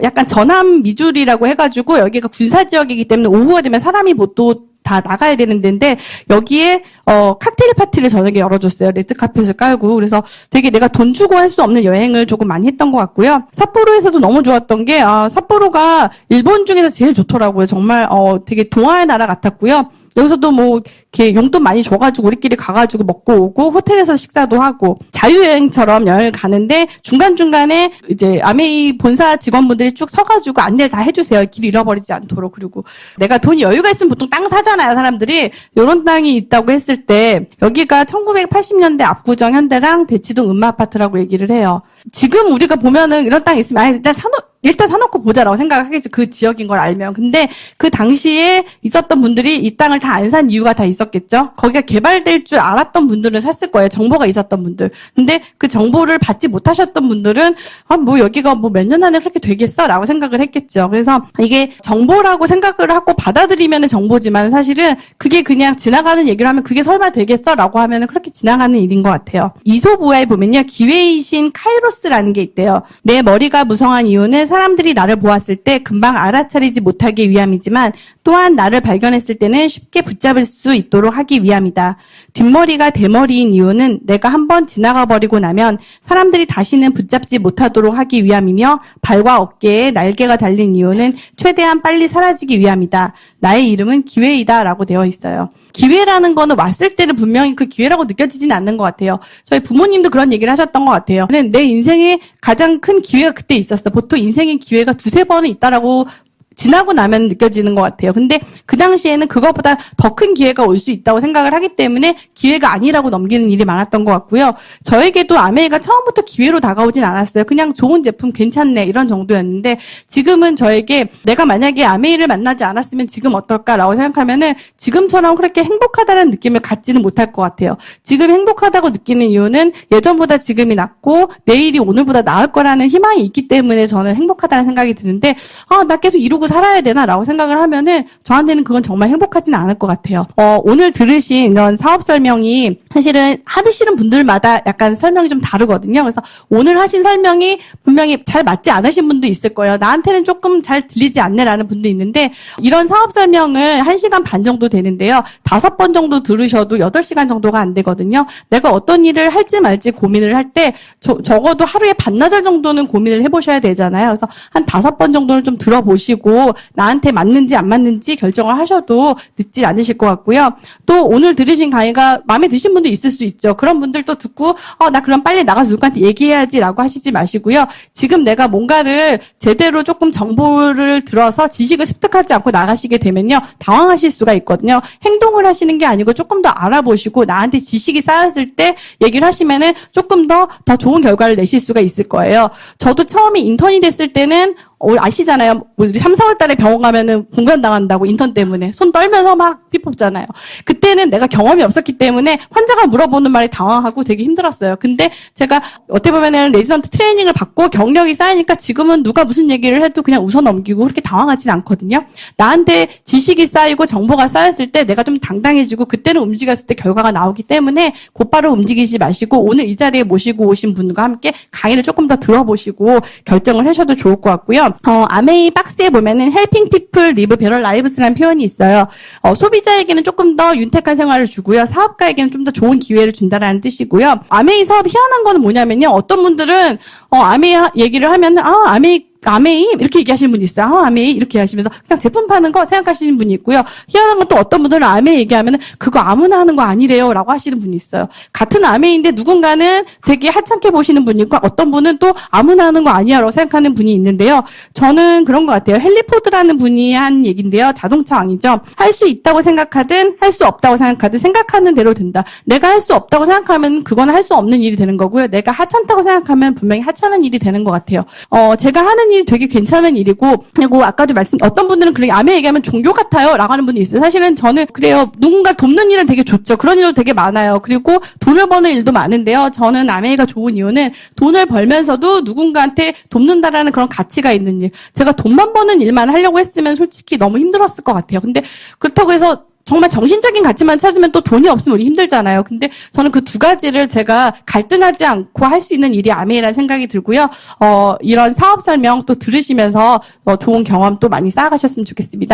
약간 전함 미주리라고 해가지고 여기가 군사 지역이기 때문에 오후가 되면 사람이 보통 다 나가야 되는 데인데 여기에 칵테일 파티를 저녁에 열어줬어요. 레드카펫을 깔고. 그래서 되게 내가 돈 주고 할 수 없는 여행을 조금 많이 했던 것 같고요. 삿포로에서도 너무 좋았던 게 삿포로가 일본 중에서 제일 좋더라고요. 정말 되게 동화의 나라 같았고요. 여기서도 뭐 이렇게 용돈 많이 줘가지고 우리끼리 가가지고 먹고 오고 호텔에서 식사도 하고 자유여행처럼 여행을 가는데 중간중간에 이제 아메이 본사 직원분들이 쭉 서가지고 안내를 다 해주세요. 길 잃어버리지 않도록. 그리고 내가 돈이 여유가 있으면 보통 땅 사잖아요. 사람들이. 이런 땅이 있다고 했을 때 여기가 1980년대 압구정 현대랑 대치동 음마아파트라고 얘기를 해요. 지금 우리가 보면은 이런 땅이 있으면 일단 사놓고 보자라고 생각하겠죠. 그 지역인 걸 알면. 근데 그 당시에 있었던 분들이 이 땅을 다 안 산 이유가 다 있었겠죠. 거기가 개발될 줄 알았던 분들은 샀을 거예요. 정보가 있었던 분들. 근데 그 정보를 받지 못하셨던 분들은 뭐 여기가 뭐 몇 년 안에 그렇게 되겠어? 라고 생각을 했겠죠. 그래서 이게 정보라고 생각을 하고 받아들이면 정보지만 사실은 그게 그냥 지나가는 얘기를 하면 그게 설마 되겠어? 라고 하면 그렇게 지나가는 일인 것 같아요. 이솝우화에 보면요. 기회의 신 카이로스라는 게 있대요. 내 머리가 무성한 이유는 사람들이 나를 보았을 때 금방 알아차리지 못하기 위함이지만 또한 나를 발견했을 때는 쉽게 붙잡을 수 있도록 하기 위함이다. 뒷머리가 대머리인 이유는 내가 한번 지나가 버리고 나면 사람들이 다시는 붙잡지 못하도록 하기 위함이며 발과 어깨에 날개가 달린 이유는 최대한 빨리 사라지기 위함이다. 나의 이름은 기회이다 라고 되어 있어요. 기회라는 거는 왔을 때는 분명히 그 기회라고 느껴지진 않는 것 같아요. 저희 부모님도 그런 얘기를 하셨던 것 같아요. 내 인생에 가장 큰 기회가 그때 있었어. 보통 인생의 기회가 2-3번은 있다라고 지나고 나면 느껴지는 것 같아요. 근데 그 당시에는 그거보다 더 큰 기회가 올 수 있다고 생각을 하기 때문에 기회가 아니라고 넘기는 일이 많았던 것 같고요. 저에게도 아메이가 처음부터 기회로 다가오진 않았어요. 그냥 좋은 제품 괜찮네 이런 정도였는데 지금은 저에게 내가 만약에 아메이를 만나지 않았으면 지금 어떨까라고 생각하면은 지금처럼 그렇게 행복하다는 느낌을 갖지는 못할 것 같아요. 지금 행복하다고 느끼는 이유는 예전보다 지금이 낫고 내일이 오늘보다 나을 거라는 희망이 있기 때문에 저는 행복하다는 생각이 드는데 나 계속 이루고 누리고 살아야 되나라고 생각을 하면은 저한테는 그건 정말 행복하지는 않을 것 같아요. 오늘 들으신 이런 사업 설명이 사실은 하시는 분들마다 약간 설명이 좀 다르거든요. 그래서 오늘 하신 설명이 분명히 잘 맞지 않으신 분도 있을 거예요. 나한테는 조금 잘 들리지 않네라는 분도 있는데 이런 사업 설명을 1시간 반 정도 되는데요. 5번 정도 들으셔도 8시간 정도가 안 되거든요. 내가 어떤 일을 할지 말지 고민을 할 때 적어도 하루에 반나절 정도는 고민을 해보셔야 되잖아요. 그래서 한 5번 정도는 좀 들어보시고 나한테 맞는지 안 맞는지 결정을 하셔도 늦지 않으실 것 같고요. 또 오늘 들으신 강의가 마음에 드신 분도 있을 수 있죠. 그런 분들도 듣고 나 그럼 빨리 나가서 누구한테 얘기해야지라고 하시지 마시고요. 지금 내가 뭔가를 제대로 조금 정보를 들어서 지식을 습득하지 않고 나가시게 되면요. 당황하실 수가 있거든요. 행동을 하시는 게 아니고 조금 더 알아보시고 나한테 지식이 쌓였을 때 얘기를 하시면은 조금 더 좋은 결과를 내실 수가 있을 거예요. 저도 처음에 인턴이 됐을 때는 아시잖아요. 우리 3, 4월 달에 병원 가면은 공간당한다고 인턴 때문에 손 떨면서 막 피뽑잖아요. 그때는 내가 경험이 없었기 때문에 환자가 물어보는 말에 당황하고 되게 힘들었어요. 근데 제가 어떻게 보면은 레지던트 트레이닝을 받고 경력이 쌓이니까 지금은 누가 무슨 얘기를 해도 그냥 웃어 넘기고 그렇게 당황하진 않거든요. 나한테 지식이 쌓이고 정보가 쌓였을 때 내가 좀 당당해지고 그때는 움직였을 때 결과가 나오기 때문에 곧바로 움직이지 마시고 오늘 이 자리에 모시고 오신 분과 함께 강의를 조금 더 들어보시고 결정을 하셔도 좋을 것 같고요. 아메이 박스에 보면은 helping people live better lives라는 표현이 있어요. 소비자에게는 조금 더 윤택한 생활을 주고요. 사업가에게는 좀 더 좋은 기회를 준다라는 뜻이고요. 아메이 사업이 희한한 거는 뭐냐면요. 어떤 분들은 아메이 얘기를 하면은 아메이 이렇게 얘기하시는 분이 있어요. 아메이 이렇게 하시면서 그냥 제품 파는 거 생각하시는 분이 있고요. 희한한 건 또 어떤 분들은 아메이 얘기하면은 그거 아무나 하는 거 아니래요라고 하시는 분이 있어요. 같은 아메이인데 누군가는 되게 하찮게 보시는 분이 있고 어떤 분은 또 아무나 하는 거 아니야라고 생각하는 분이 있는데요. 저는 그런 것 같아요. 헨리 포드라는 분이 한 얘기인데요. 자동차 왕이죠. 할 수 있다고 생각하든 할 수 없다고 생각하든 생각하는 대로 된다. 내가 할 수 없다고 생각하면 그건 할 수 없는 일이 되는 거고요. 내가 하찮다고 생각하면 분명히 하찮은 일이 되는 것 같아요. 제가 하는 일이 되게 괜찮은 일이고 그리고 아까도 어떤 분들은 그렇게 아메 얘기하면 종교 같아요 라고 하는 분이 있어요. 사실은 저는 그래요. 누군가 돕는 일은 되게 좋죠. 그런 일도 되게 많아요. 그리고 돈을 버는 일도 많은데요. 저는 아메이가 좋은 이유는 돈을 벌면서도 누군가한테 돕는다라는 그런 가치가 있는 일. 제가 돈만 버는 일만 하려고 했으면 솔직히 너무 힘들었을 것 같아요. 근데 그렇다고 해서 정말 정신적인 가치만 찾으면 또 돈이 없으면 우리 힘들잖아요. 근데 저는 그 두 가지를 제가 갈등하지 않고 할 수 있는 일이 아메이라는 생각이 들고요. 이런 사업 설명 또 들으시면서 좋은 경험 또 많이 쌓아가셨으면 좋겠습니다.